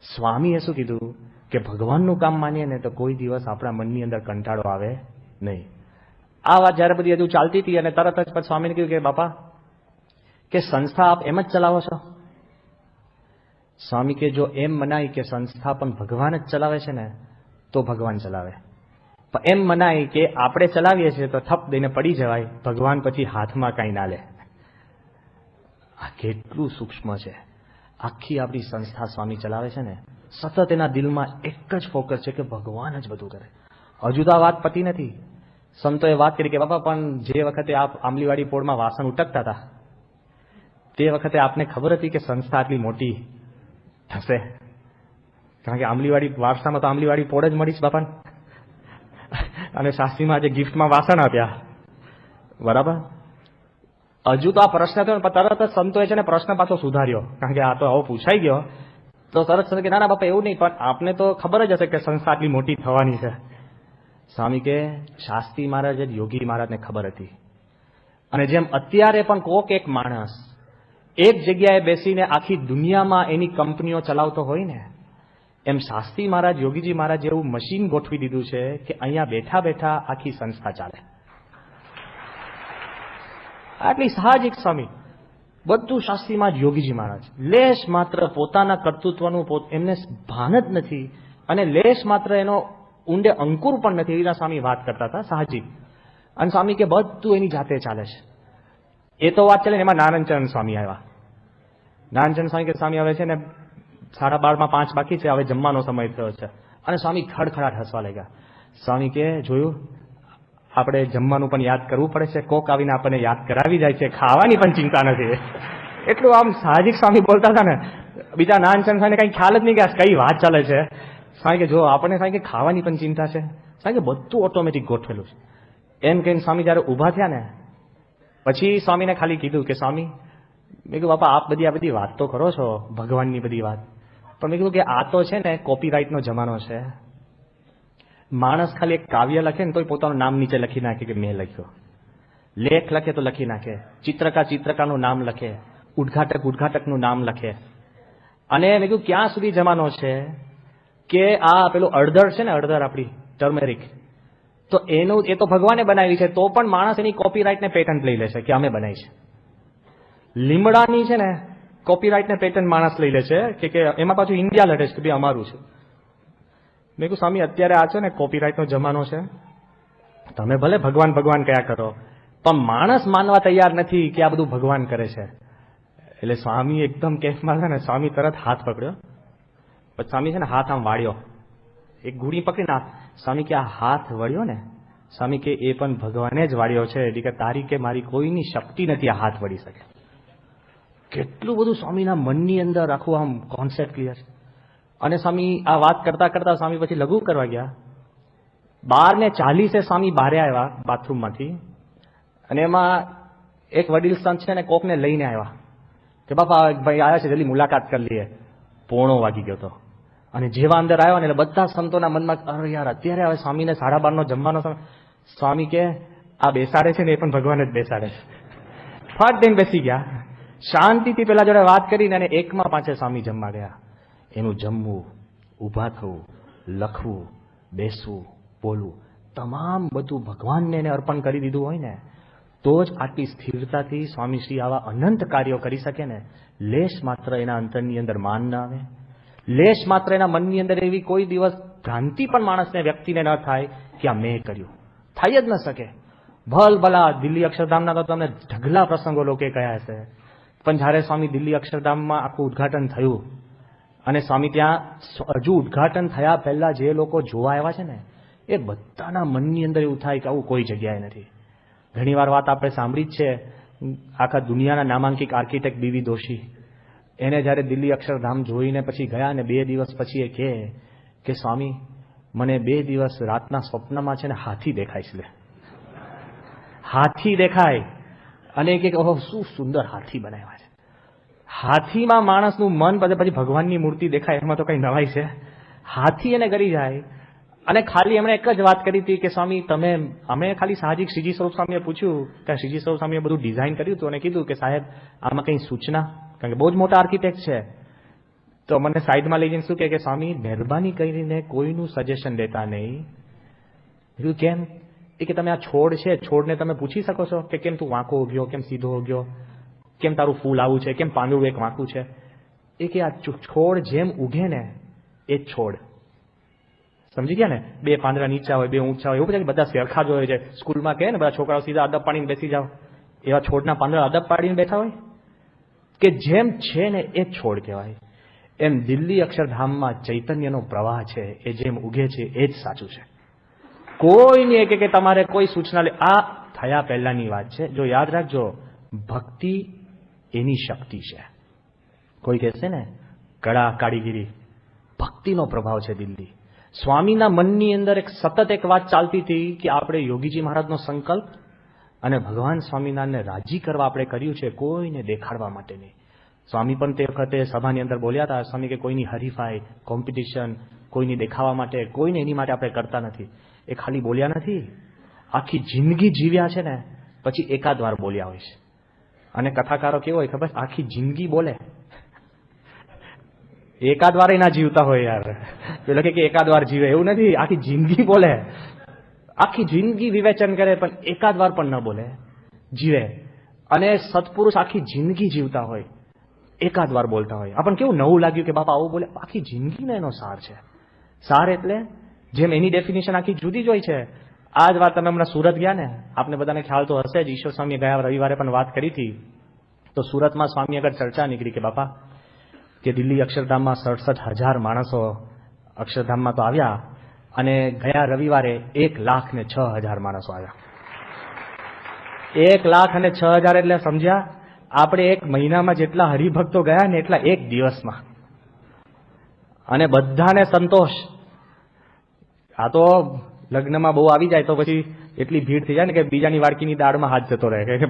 [SPEAKER 1] સ્વામીએ શું કીધું કે ભગવાનનું કામ માનીએ ને તો કોઈ દિવસ આપણા મનની અંદર કંટાળો આવે નહીં. આ વાત જયારે બધી હજુ ચાલતી હતી અને તરત જ પછી સ્વામીને કહ્યું કે બાપા કે સંસ્થા આપ એમ જ ચલાવો છો? સ્વામી કે જો એમ મનાય કે સંસ્થા પણ ભગવાન જ ચલાવે છે ને તો ભગવાન ચલાવે. પણ એમ મનાય કે આપણે ચલાવીએ છીએ તો થપ દઈને પડી જવાય, ભગવાન પછી હાથમાં કાંઈ ના લે. આ કેટલું સૂક્ષ્મ છે. આખી આપણી સંસ્થા સ્વામી ચલાવે છે ને, સતત એના દિલમાં એક જ ફોકસ છે કે ભગવાન જ બધું કરે. હજુ તો આ વાત પતી નથી. સંતોએ વાત કરી કે બાપા પણ જે વખતે આપ આંબલીવાડી પોળમાં વાસણ ઉટકતા હતા તે વખતે આપને ખબર હતી કે સંસ્થા આટલી મોટી થશે? કારણ કે આંબલીવાડી વારસામાં તો આંબલીવાડી પોળ જ મળીશ બાપાને, અને શાસ્ત્રીમાં આજે ગિફ્ટમાં વાસણ આપ્યા. બરાબર? હજુ તો આ પ્રશ્ન થયો, તરત જ સંતોએ છે ને પ્રશ્ન પાછો સુધાર્યો. કારણ કે આ તો આવો પૂછાઈ ગયો તો તરત સંત કે ના બાપા એવું નહીં, પણ આપને તો ખબર જ હશે કે સંસ્થા આટલી મોટી થવાની છે. સ્વામી કે શાસ્ત્રી મહારાજ જ યોગી મહારાજને ખબર હતી. અને જેમ અત્યારે પણ કોક એક માણસ એક જગ્યાએ બેસીને આખી દુનિયામાં એની કંપનીઓ ચલાવતો હોય ને, એમ શાસ્ત્રી મહારાજ, યોગીજી મહારાજ એવું મશીન ગોઠવી દીધું છે કે અહીંયા બેઠા બેઠા આખી સંસ્થા ચાલે. આટલી સાહજિક સ્વામી. બધું શાસ્ત્રીમાં જ યોગીજી મહારાજ. લેશ માત્ર પોતાના કર્તૃત્વનું એમને ભાન જ નથી, અને લેશ માત્ર એનો ઊંડે અંકુર પણ નથી. એવી સ્વામી વાત કરતા હતા સાહજિક. અને સ્વામી કે બધું એની જાતે ચાલે છે. એ તો વાત ચાલે ને, એમાં નારાયણચરણ સ્વામી આવ્યા. નારાયણચરણ સ્વામી કે સ્વામી આવે છે ને 12:30 5 બાકી છે, હવે જમવાનો સમય થયો છે. અને સ્વામી ખડખડાટ હસવા લાગ્યા. સ્વામી કે જોયું, આપણે જમવાનું પણ યાદ કરવું પડે છે, કોક આવીને આપણને યાદ કરાવી જાય છે, ખાવાની પણ ચિંતા નથી. એટલું આમ સાહજિક સ્વામી બોલતા હતા ને, બીજા નારાયણચરણ સ્વામીને કઈ ખ્યાલ જ નહીં કે કઈ વાત ચાલે છે. સ્વામી કે જો આપણને સ્વામી કે ખાવાની પણ ચિંતા છે, સ્વામી કે બધું ઓટોમેટિક ગોઠવેલું છે. એમ કહીને સ્વામી જયારે ઉભા થયા ને પછી સ્વામીને ખાલી કીધું કે સ્વામી, મેં કીધું બાપા આપ આ બધી વાત તો કરો છો ભગવાનની બધી વાત, પણ મેં કીધું કે આ તો છે ને કોપીરાઇટનો જમાનો છે. માણસ ખાલી એક કાવ્ય લખે ને તોય પોતાનું નામ નીચે લખી નાખે કે મેં લખ્યો. લેખ લખે તો લખી નાખે, ચિત્રકારનું નામ લખે, ઉદ્ઘાટકનું નામ લખે. અને મેં કીધું ક્યાં સુધી જમાનો છે કે આ પેલું અડધર છે ને, અડધર આપણી ટર્મેરિક, તો એનું એ તો ભગવાને બનાવી છે, તો પણ માણસ એની કોપીરાઇટને પેટન્ટ લઈ લે છે કે અમે બનાવી છે. લીમડાની છે ને કોપીરાઇટને પેટન્ટ માણસ લઈ લે છે કે એમાં પાછું ઇન્ડિયા લડે છે કે ભાઈ અમારું છે. મેં કહ્યું સ્વામી અત્યારે આ છે ને કોપીરાઇટનો જમાનો છે, તમે ભલે ભગવાન ભગવાન કયા કરો, પણ માણસ માનવા તૈયાર નથી કે આ બધું ભગવાન કરે છે. એટલે સ્વામી એકદમ કેફમાં છે ને, સ્વામી તરત હાથ પકડ્યો. પછી સ્વામી છે ને હાથ આમ વાળ્યો, એક ગુડી પકડીને સ્વામી કે આ હાથ વળ્યો ને, સ્વામી કે એ પણ ભગવાને જ વાળ્યો છે, એટલે કે તારી કે મારી કોઈની શક્તિ નથી આ હાથ વળી શકે. કેટલું બધું સ્વામીના મનની અંદર આખું આમ કોન્સેપ્ટ ક્લિયર છે. અને સ્વામી આ વાત કરતા કરતા સ્વામી પછી લઘુ કરવા ગયા. 12:40 સ્વામી બહાર આવ્યા બાથરૂમમાંથી, અને એમાં એક વડીલ સંત છે ને કોકને લઈને આવ્યા કે બાપા ભાઈ આવ્યા છે, જલ્દી મુલાકાત કરી લઈએ. 1:15 વાગી ગયો હતો. અને જેવા અંદર આવ્યા ને એટલે બધા સંતોના મનમાં અરે યાર અત્યારે હવે સ્વામીને 12:30 જમવાનો સમય. સ્વામી કે આ બેસાડે છે ને એ પણ ભગવાન જ બેસાડે છે. ફટ દઈને બેસી ગયા, શાંતિથી પેલા જોડે વાત કરીને અને એકમાં પાછે સ્વામી જમવા ગયા. એનું જમવું, ઊભા થવું, લખવું, બેસવું, બોલવું, તમામ બધું ભગવાનને એને અર્પણ કરી દીધું હોય ને તો જ આટલી સ્થિરતાથી સ્વામીશ્રી આવા અનંત કાર્યો કરી શકે ને. લેશ માત્ર એના અંતરની અંદર માન ન આવે, લેશ માત્ર એના મનની અંદર એવી કોઈ દિવસ ભ્રાંતિ પણ માણસને, વ્યક્તિને ન થાય કે આ મેં કર્યું. થઈ જ ન શકે. ભલ ભલા દિલ્હી અક્ષરધામના તો તમને ઢગલા પ્રસંગો લોકો કયા હશે, પણ જ્યારે સ્વામી દિલ્હી અક્ષરધામમાં આખું ઉદ્ઘાટન થયું અને સ્વામી ત્યાં હજુ ઉદ્ઘાટન થયા પહેલા જે લોકો જોવા આવ્યા છે ને એ બધાના મનની અંદર એવું થાય કે આવું કોઈ જગ્યાએ નથી. ઘણીવાર વાત આપણે સાંભળી જ છે, આખા દુનિયાના નામાંકિત આર્કિટેક્ટ બીવી દોશી, એને જ્યારે દિલ્હી અક્ષરધામ જોઈને પછી ગયા ને 2 દિવસ પછી એ કહે કે સ્વામી મને 2 દિવસ રાતના સ્વપ્નમાં છે ને હાથી દેખાય છે. હાથી દેખાય અને કે ઓહો શું સુંદર હાથી બનાવ્યા છે. હાથીમાં માણસનું મન પછી ભગવાનની મૂર્તિ દેખાય એમાં તો કઈ નવાઈ છે. હાથી એને કરી જાય. અને ખાલી એમણે એક જ વાત કરી હતી કે સ્વામી તમે, અમે ખાલી સાહજિક શ્રીજી સ્વરૂપ સ્વામીએ પૂછ્યું કે શ્રીજી સ્વરૂપ સ્વામીએ બધું ડિઝાઇન કર્યું હતું અને કીધું કે સાહેબ આમાં કઈ સૂચના, કારણ કે બહુ જ મોટા આર્કિટેક્ટ છે. તો મને સાઈડમાં લઈ જઈને શું કે સ્વામી મહેરબાની કરીને કોઈનું સજેશન લેતા નહીં. કીધું કેમ? એ કે તમે આ છોડ છે, છોડને તમે પૂછી શકો છો કે કેમ તું વાંકો ઉગ્યો, કેમ સીધો ઉગ્યો, કેમ તારું ફૂલ આવું છે, કેમ પાંદડું એક વાંકું છે. એ કે આ છોડ જેમ ઉગે ને એ જ છોડ. સમજી ગયા ને? 2 પાંદડા નીચા હોય, 2 ઊંચા હોય, એવું છે કે બધા સરખા જ હોય છે. સ્કૂલમાં કહે ને બધા છોકરાઓ સીધા અદબ પાડીને બેસી જાઓ, એવા છોડના પાંદડા અદબ પાડીને બેઠા હોય કે જેમ છે ને એ જ છોડ કહેવાય. એમ દિલ્હી અક્ષરધામમાં ચૈતન્યનો પ્રવાહ છે, એ જેમ ઉગે છે એ જ સાચું છે. કોઈ નહીં કે તમારે કોઈ સૂચના લે. આ થયા પહેલાની વાત છે. જો યાદ રાખજો, ભક્તિ એની શક્તિ છે. કોઈ કહેશે ને કળા કારીગીરી, ભક્તિનો પ્રભાવ છે દિલ્હી. સ્વામીના મનની અંદર સતત એક વાત ચાલતી હતી કે આપણે યોગીજી મહારાજનો સંકલ્પ અને ભગવાન સ્વામિનારાયણને રાજી કરવા આપણે કર્યું છે, કોઈને દેખાડવા માટે નહીં. સ્વામી પણ તે વખતે સભાની અંદર બોલ્યા હતા, સ્વામી કે કોઈની હરીફાઈ, કોમ્પિટિશન, કોઈની દેખાવા માટે, કોઈને એની માટે આપણે કરતા નથી. એ ખાલી બોલ્યા નથી, આખી જિંદગી જીવ્યા છે ને પછી એકાદ વાર બોલ્યા હોય છે. અને કથાકારો કેવો હોય ખબર? આખી જિંદગી બોલે, એકાદ વાર ના જીવતા હોય યાર. પેલો કે એકાદ વાર જીવે, એવું નથી. આખી જિંદગી બોલે, આખી જિંદગી વિવેચન કરે પણ એકાદ વાર પણ ન બોલે, જીવે. અને સત્પુરુષ આખી જિંદગી જીવતા હોય, એકાદ વાર બોલતા હોય. આપણને કેવું નવું લાગ્યું કે બાપા આવું બોલે. આખી જિંદગીનો એનો સાર છે. સાર એટલે જેમ એની ડેફિનેશન આખી જુદી જ હોય છે. આ જ વાત તમે હમણાં સુરત ગયા ને, આપને બધાને ખ્યાલ તો હશે જ. ઈશ્વર સ્વામીએ ગયા રવિવારે પણ વાત કરી હતી. તો સુરતમાં સ્વામી આગળ ચર્ચા નીકળી કે બાપા કે દિલ્હી અક્ષરધામમાં 67,000 માણસો અક્ષરધામમાં તો આવ્યા અને ગયા રવિવારે 1,06,000 માણસો આવ્યા. 1,06,000 એટલે સમજ્યા? આપણે 1 મહિનામાં જેટલા હરિભક્તો ગયા ને એટલા 1 દિવસમાં. અને બધાને સંતોષ. આ તો લગ્નમાં બહુ આવી જાય તો પછી એટલી ભીડ થઈ જાય ને કે બીજાની વાડકીની દાળમાં હાથ જતો રહે કે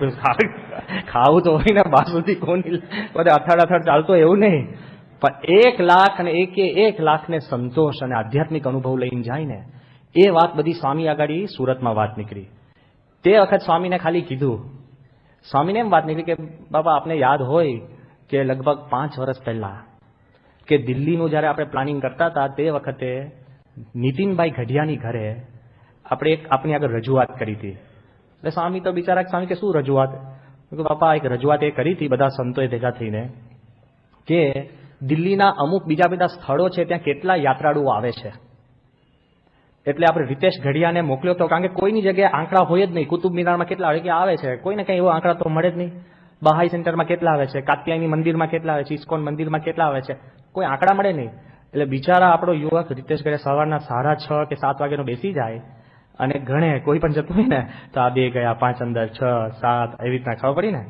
[SPEAKER 1] ખાવું તો હોય ને, બાસુથી કોની બધે અથડ ચાલતો એવું નહીં. પણ 1 લાખ અને 1 લાખને સંતોષ અને આધ્યાત્મિક અનુભવ લઈને જાય ને, એ વાત બધી સ્વામી આગળ સુરતમાં વાત નીકળી. તે વખત સ્વામીને ખાલી કીધું, સ્વામીને એમ વાત નીકળી કે બાબા આપને યાદ હોય કે લગભગ 5 વર્ષ પહેલા કે દિલ્હીનું જયારે આપણે પ્લાનિંગ કરતા હતા તે વખતે નીતિનભાઈ ગઢિયાની ઘરે આપણે આપણી આગળ રજૂઆત કરી હતી. એટલે સ્વામી તો બિચારા, સ્વામી કે શું રજૂઆત? બાપા એક રજૂઆત એ કરી હતી બધા સંતોએ ભેગા થઈને કે દિલ્હીના અમુક બીજા બધા સ્થળો છે ત્યાં કેટલા યાત્રાળુઓ આવે છે. એટલે આપણે રીતેશ ઘડિયાને મોકલ્યો હતો, કારણ કે કોઈની જગ્યાએ આંકડા હોય જ નહીં. કુતુબ મિનારમાં કેટલા આવે છે, કોઈને કઈ એવો આંકડા તો મળે જ નહીં. બહાઈ સેન્ટરમાં કેટલા આવે છે, કાત્યાયની મંદિરમાં કેટલા આવે છે, ઇસ્કોન મંદિરમાં કેટલા આવે છે, કોઈ આંકડા મળે નહીં. એટલે બિચારા આપણો યુવક રીતેશ ઘડિયા સવારના 6:30 કે 7 વાગ્યાનો બેસી જાય અને ગણે. કોઈ પણ જતું હોય ને તો આ 2 ગયા, 5 અંદર, 6, 7 એવી રીતના ખબર પડી ને.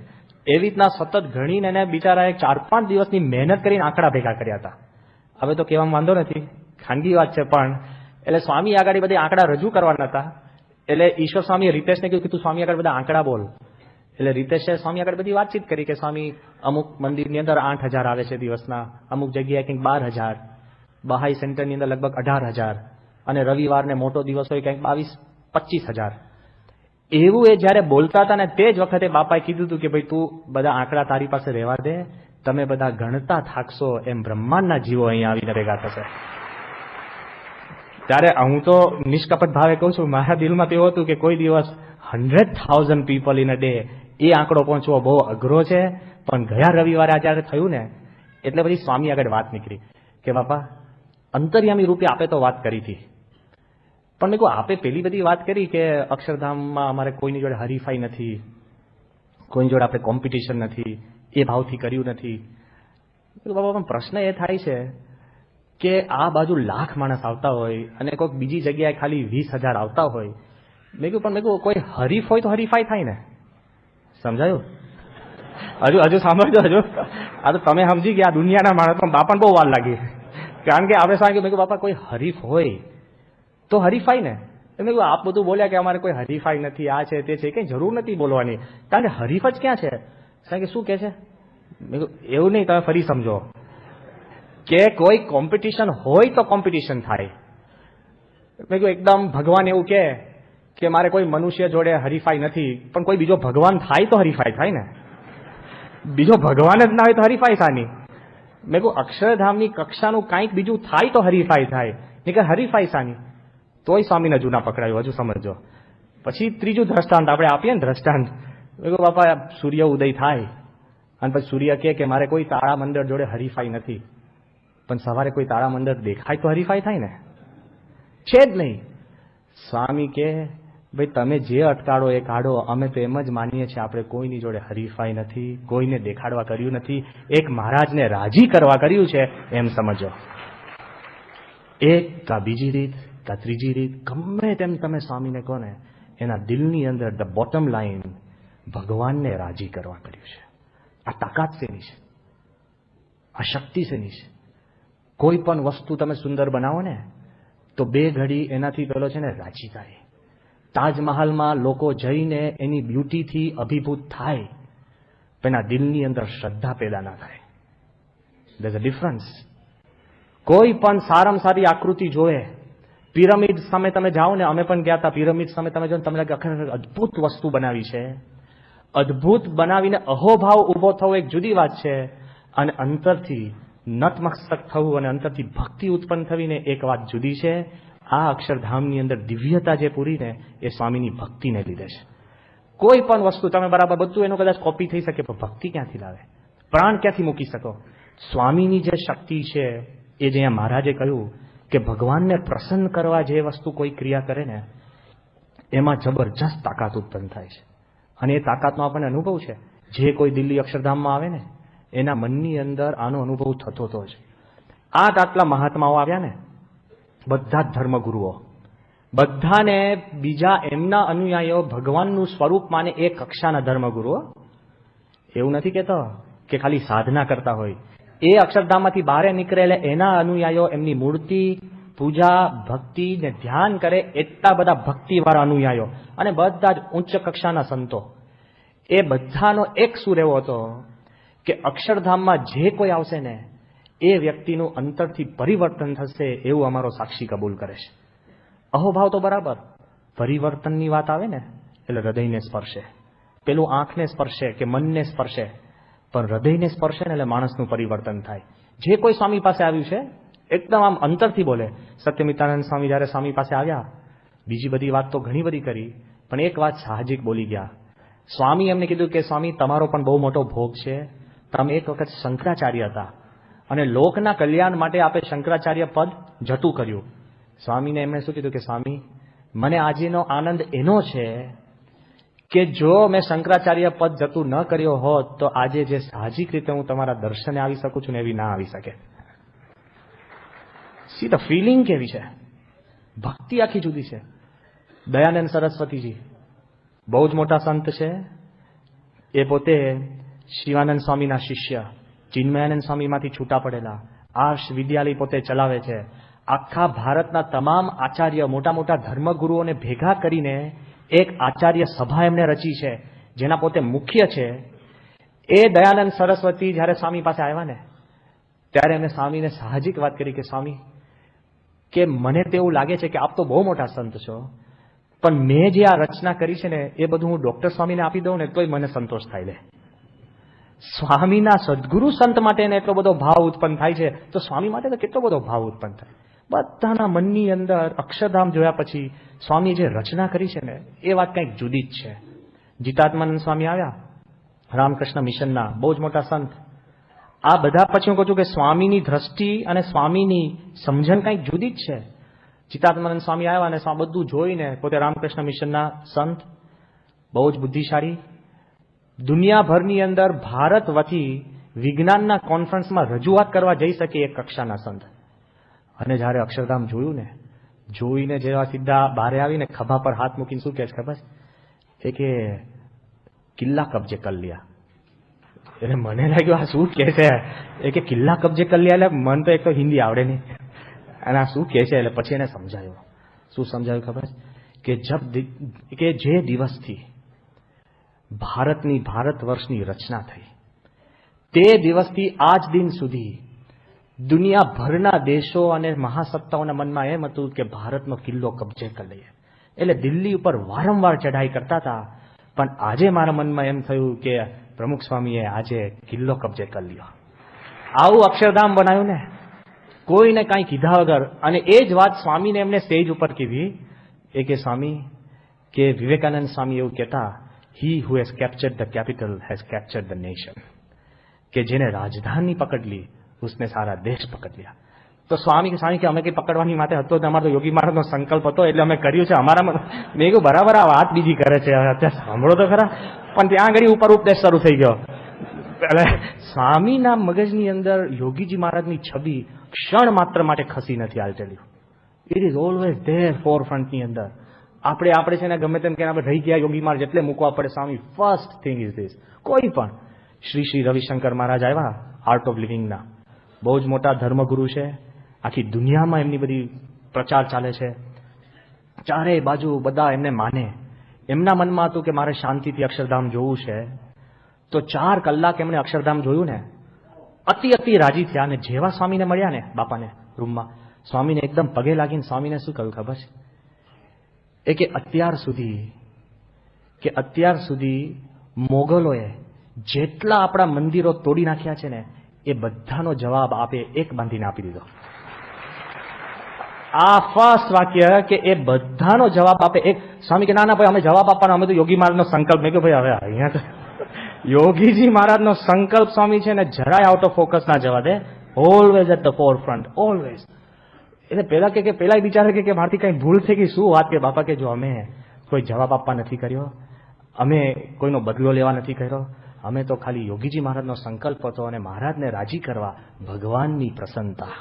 [SPEAKER 1] એવી રીતના સતત ગણીને એને બિચારાએ 4-5 દિવસની મહેનત કરીને આંકડા ભેગા કર્યા હતા. હવે તો કહેવામાં વાંધો નથી, ખાનગી વાત છે. પણ એટલે સ્વામી આગળ બધી આંકડા રજૂ કરવાના હતા. એટલે ઈશ્વર સ્વામીએ રીતેશને કહ્યું કે તું સ્વામી આગળ બધા આંકડા બોલ. એટલે રીતેશે સ્વામી આગળ બધી વાતચીત કરી કે સ્વામી અમુક મંદિરની અંદર 8,000 આવે છે દિવસના, અમુક જગ્યાએ કંઈક 12,000, બહાઈ સેન્ટરની અંદર લગભગ 18,000 અને રવિવારને મોટો દિવસ હોય કંઈક 22-25,000. એવું એ જયારે બોલતા હતા ને તે જ વખતે બાપાએ કીધું હતું કે ભાઈ તું બધા આંકડા તારી પાસે રહેવા દે, તમે બધા ગણતા થાકશો એમ બ્રહ્માંડના જીવો અહીંયા આવીને ભેગા થશે. ત્યારે હું તો નિષ્કપટ ભાવે કહું છું, મારા દિલમાં તો એવું હતું કે કોઈ દિવસ 100,000 પીપલ ઇન અ ડે એ આંકડો પહોંચવો બહુ અઘરો છે. પણ ગયા રવિવારે આ જયારે થયું ને એટલે પછી સ્વામી આગળ વાત નીકળી કે બાપા અંતર્યામી રૂપે આપે તો વાત કરી હતી, પણ મેં કહું આપે પેલી બધી વાત કરી કે અક્ષરધામમાં અમારે કોઈની જોડે હરીફાઈ નથી, કોઈની જોડે આપણે કોમ્પિટિશન નથી, એ ભાવથી કર્યું નથી. બાબા પણ પ્રશ્ન એ થાય છે કે આ બાજુ લાખ માણસ આવતા હોય અને કોઈક બીજી જગ્યાએ ખાલી 20,000 આવતા હોય. મેં કહ્યું કોઈ હરીફ હોય તો હરીફાઈ થાય ને. સમજાયું? હજુ સાંભળજો. હજુ આ તો તમે સમજી ગયા દુનિયાના માણસ, પણ બાપાને બહુ વાર લાગી. કારણ કે આપણે સાંભળ્યું મેં કહ્યું બાપા કોઈ હરીફ હોય તો હરીફાઈ ને. મેં કહ્યું આપ બધું બોલ્યા કે અમારે કોઈ હરીફાઈ નથી, આ છે તે છે, કંઈ જરૂર નથી બોલવાની, કારણ કે હરીફ જ ક્યાં છે. કારણ કે શું કે છે? મેં કહ્યું એવું નહીં, તમે ફરી સમજો કે કોઈ કોમ્પિટિશન હોય તો કોમ્પિટિશન થાય. મેં કહ્યું એકદમ ભગવાન એવું કે મારે કોઈ મનુષ્ય જોડે હરીફાઈ નથી, પણ કોઈ બીજો ભગવાન થાય તો હરીફાઈ થાય ને. બીજો ભગવાન જ ના હોય તો હરીફાઈ શાની? મેં કહ્યું અક્ષરધામની કક્ષાનું કંઈક બીજું થાય તો હરીફાઈ થાય, નહીં કે હરીફાઈ શાની? તોય સ્વામીને જૂના પકડાયું. હજુ સમજો. પછી ત્રીજું દ્રષ્ટાંત આપણે આપીએ ને દ્રષ્ટાંત. મેં કહ્યું બાપા સૂર્ય ઉદય થાય અને પછી સૂર્ય કે મારે કોઈ તારા મંડળ જોડે હરીફાઈ નથી, પણ સવારે કોઈ તારા મંડળ દેખાય તો હરીફાઈ થાય ને? છે જ નહીં. સ્વામી કે ભાઈ તમે જે અટકાળો એ કાઢો, અમે તો એમ જ માનીએ છીએ આપણે કોઈની જોડે હરીફાઈ નથી, કોઈને દેખાડવા કર્યું નથી, એક મહારાજને રાજી કરવા કર્યું છે એમ સમજો. એક કા બીજી રીત કા ત્રીજી રીત ગમે તેમ તમે સ્વામીને કહો ને, એના દિલની અંદર ધ બોટમ લાઈન ભગવાનને રાજી કરવા કર્યું છે. આ તાકાત શેની છે? આ શક્તિ શેની છે? કોઈ પણ વસ્તુ તમે સુંદર બનાવો ને તો બે ઘડી એનાથી પેલો છે ને રાજી થાય. તાજમહાલમાં લોકો જઈને એની બ્યુટીથી અભિભૂત થાય, પણ એના દિલની અંદર શ્રદ્ધા પેદા ના થાય. There is a difference. કોઈ પણ સારામાં સારી આકૃતિ જોવે, પિરામિડ સામે તમે જાઓ ને, અમે પણ ગયા હતા, પિરામિડ સામે તમે જો તમને લાગે આખરે અદભુત વસ્તુ બનાવી છે. અદભુત બનાવીને અહોભાવ ઉભો થવો એક જુદી વાત છે, અને અંતરથી નતમસ્તક થવું અને અંતરથી ભક્તિ ઉત્પન્ન થવીને એક વાત જુદી છે. આ અક્ષરધામની અંદર દિવ્યતા જે પૂરી ને એ સ્વામીની ભક્તિને લીધે છે. કોઈ પણ વસ્તુ તમે બરાબર બધું એનું કદાચ કોપી થઈ શકે, પણ ભક્તિ ક્યાંથી લાવે? પ્રાણ ક્યાંથી મૂકી શકો? સ્વામીની જે શક્તિ છે એ જે અહીંયા મહારાજે કહ્યું કે ભગવાનને પ્રસન્ન કરવા જે વસ્તુ કોઈ ક્રિયા કરે ને એમાં જબરજસ્ત તાકાત ઉત્પન્ન થાય છે. અને એ તાકાતનો આપણને અનુભવ છે. જે કોઈ દિલ્હી અક્ષરધામમાં આવે ને એના મનની અંદર આનો અનુભવ થતો હતો જ. આટલા મહાત્માઓ આવ્યા ને, બધા જ ધર્મગુરુઓ, બધાને બીજા એમના અનુયાયીઓ ભગવાનનું સ્વરૂપ માને એ કક્ષાના ધર્મગુરુઓ. એવું નથી કહેતો કે ખાલી સાધના કરતા હોય. એ અક્ષરધામમાંથી બહાર નીકળે એના અનુયાયીઓ એમની મૂર્તિ પૂજા ભક્તિ ને ધ્યાન કરે, એટલા બધા ભક્તિવાળા અનુયાયીઓ અને બધા જ ઉચ્ચ કક્ષાના સંતો. એ બધાનો એક સુર એવો હતો કે અક્ષરધામમાં જે કોઈ આવશે ને એ વ્યક્તિનું અંતરથી પરિવર્તન થશે, એવું અમારો સાક્ષી કબૂલ કરે છે. અહોભાવ તો બરાબર, પરિવર્તનની વાત આવે ને એટલે હૃદયને સ્પર્શે. પેલું આંખને સ્પર્શે કે મનને સ્પર્શે, પણ હૃદયને સ્પર્શે ને એટલે માણસનું પરિવર્તન થાય. જે કોઈ સ્વામી પાસે આવ્યું છે એકદમ આમ અંતરથી બોલે. સત્યમિતાનંદ સ્વામી જયારે સ્વામી પાસે આવ્યા, બીજી બધી વાત તો ઘણી બધી કરી, પણ એક વાત સાહજિક બોલી ગયા. સ્વામી એમને કીધું કે સ્વામી તમારો પણ બહુ મોટો ભોગ છે. તમે એક વખત શંકરાચાર્ય હતા અને લોકના કલ્યાણ માટે આપે શંકરાચાર્ય પદ જતું કર્યું. સ્વામીને એમણે શું કીધું કે સ્વામી મને આજનો આનંદ એનો છે કે જો મેં શંકરાચાર્ય પદ જતું ન કર્યો હોત તો આજે જે સાહજિક રીતે હું તમારા દર્શને આવી શકું છું ને એવી ના આવી શકે. સી ધ ફિલિંગ કેવી છે, ભક્તિ આખી જુદી છે. દયાનંદ સરસ્વતીજી બહુ જ મોટા સંત છે. એ પોતે શિવાનંદ સ્વામીના શિષ્ય, ચિન્મયાનંદ સ્વામીમાંથી છૂટા પડેલા. આ વિદ્યાલય પોતે ચલાવે છે. આખા ભારતના તમામ આચાર્ય, મોટા મોટા ધર્મગુરુઓને ભેગા કરીને એક આચાર્ય સભા એમને રચી છે, જેના પોતે મુખ્ય છે. એ દયાનંદ સરસ્વતી જયારે સ્વામી પાસે આવ્યા ને ત્યારે એમને સ્વામીને સાહજિક વાત કરી કે સ્વામી કે મને તો એવું લાગે છે કે આપ તો બહુ મોટા સંત છો, પણ મેં જે આ રચના કરી છે ને એ બધું હું ડોક્ટર સ્વામીને આપી દઉં ને તોય મને સંતોષ થાય લે. સ્વામીના સદગુરુ સંત માટે એને એટલો બધો ભાવ ઉત્પન્ન થાય છે, તો સ્વામી માટે તો કેટલો બધો ભાવ ઉત્પન્ન થાય. બધાના મનની અંદર અક્ષરધામ જોયા પછી સ્વામી જે રચના કરી છે ને એ વાત કંઈક જુદી જ છે. જીતાત્માનંદ સ્વામી આવ્યા, રામકૃષ્ણ મિશનના બહુ જ મોટા સંત. આ બધા પછી હું કહું છું કે સ્વામીની દ્રષ્ટિ અને સ્વામીની સમજણ કંઈક જુદી જ છે. ચિત્તાત્માનંદ સ્વામી આવ્યા અને બધું જોઈને પોતે રામકૃષ્ણ મિશનના સંત, બહુ જ બુદ્ધિશાળી, દુનિયાભરની અંદર ભારત વતી વિજ્ઞાનના કોન્ફરન્સમાં રજૂઆત કરવા જઈ શકે એક કક્ષાના સંત. અને જ્યારે અક્ષરધામ જોયું ને, જોઈને જેવા સીધા બહાર આવીને ખભા પર હાથ મૂકીને શું કહે છે ખબર છે? કે કિલ્લા કબજે કર લિયા. એટલે મને લાગ્યું આ શું કહે છે? કે કિલ્લા કબજે કર લિયા એટલે મન તો એક તો હિન્દી આવડે નહીં, અને આ શું કહે છે? એટલે પછી એને સમજાયું. શું સમજાયું ખબર છે? કે જે દિવસથી ભારતની ભારત વર્ષની રચના થઈ તે દિવસથી આજ દિન સુધી દુનિયાભરના દેશો અને મહાસત્તાઓના મનમાં એમ હતું કે ભારતનો કિલ્લો કબજે કરી લઈએ. એટલે દિલ્હી ઉપર વારંવાર ચઢાઈ કરતા હતા. પણ આજે મારા મનમાં એમ થયું કે પ્રમુખ સ્વામીએ આજે કિલ્લો કબજે કરી લ્યો. આવું અક્ષરધામ બનાવ્યું ને, કોઈને કાંઈ કીધા વગર. અને એ જ વાત સ્વામીને એમને સ્ટેજ ઉપર કીધી. કે સ્વામી, કે વિવેકાનંદ સ્વામી એવું કહેતા, he who has captured the capital has captured the nation. કે જેને રાજધાની પકડ લી उसने सारा देश पकड़ लिया. તો સ્વામી કે અમે કઈ પકડવાની માટે હતો, અમારો તો યોગી મહારાજનો સંકલ્પ હતો એટલે અમે કર્યું છે. અમારામાં મેં કહ્યું બરાબર આ વાત બીજી કરે છે, અત્યારે સાંભળો તો ખરા. પણ ત્યાં આગળ ઉપર ઉપદેશ શરૂ થઈ ગયો. એટલે સ્વામીના મગજની અંદર યોગીજી મહારાજની છબી ક્ષણ માત્ર માટે ખસી નથી હાલતેલી. ઇટ ઇઝ ઓલવેઝ ધેર ફોર ફ્રન્ટની અંદર. આપણે છે ને ગમે તેમ કે આપણે રહી ગયા યોગી મહારાજ એટલે મૂકવા પડે. સ્વામી ફર્સ્ટ થિંગ ઇઝ ધીસ. કોઈ પણ શ્રી રવિશંકર મહારાજ આવ્યા આર્ટ ઓફ લિવિંગના, બહુ જ મોટા ધર્મગુરુ છે. આખી દુનિયામાં એમની બધી પ્રચાર ચાલે છે, ચારેય બાજુ બધા એમને માને. એમના મનમાં હતું કે મારે શાંતિથી અક્ષરધામ જોવું છે. તો 4 કલાક એમણે અક્ષરધામ જોયું ને, અતિ રાજી થયા. અને જેવા સ્વામીને મળ્યા ને બાપાને રૂમમાં, સ્વામીને એકદમ પગે લાગીને સ્વામીને શું કહ્યું ખબર છે? કે અત્યાર સુધી મોગલોએ જેટલા આપણા મંદિરો તોડી નાખ્યા છે ને એ બધાનો જવાબ આપે એક બાંધીને આપી દીધો. આ ફર્સ્ટ વાક્ય કે એ બધાનો જવાબ આપે એક. સ્વામી કે ના ભાઈ અમે જવાબ આપવાનો, અમે તો યોગી મહારાજનો સંકલ્પ. મેં કહ્યું ભાઈ હવે અહીંયા તો યોગીજી મહારાજનો સંકલ્પ સ્વામી છે ને જરાય આઉટ ઓફ ફોકસ ના જવા દે. Always at the forefront, always. એટલે પેલા બિચારા કે મારથી કઈ ભૂલ થઈ ગઈ. શું વાત કે બાપા, કે જો અમે કોઈ જવાબ આપવા નથી કર્યો, અમે કોઈનો બદલો લેવા નથી કર્યો, અમે તો ખાલી યોગીજી મહારાજનો સંકલ્પ હતો અને મહારાજને રાજી કરવા ભગવાનની પ્રસન્નતા.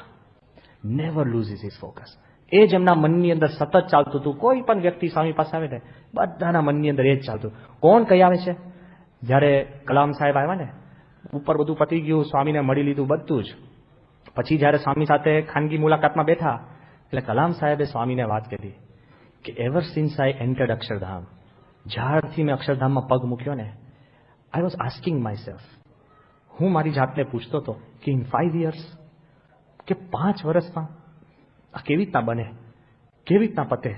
[SPEAKER 1] Never loses his focus. એ જ એમના મનની અંદર સતત ચાલતું હતું. કોઈ પણ વ્યક્તિ સ્વામી પાસે આવે ને બધાના મનની અંદર એ જ ચાલતું. કોણ કઈ આવે છે? જ્યારે કલામ સાહેબ આવ્યા ને, ઉપર બધું પતી ગયું, સ્વામીને મળી લીધું બધું જ. પછી જ્યારે સ્વામી સાથે ખાનગી મુલાકાતમાં બેઠા એટલે કલામ સાહેબે સ્વામીને વાત કરી કે એવર સિન્સ આઈ એન્ટર્ડ અક્ષરધામ, જ્યારથી મેં અક્ષરધામમાં પગ મૂક્યો ને, I was asking my self, હું મારી જાતને પૂછતો હતો કે ઇન 5 years, કે 5 વર્ષમાં આ કેવી રીતના બને, કેવી રીતના પતે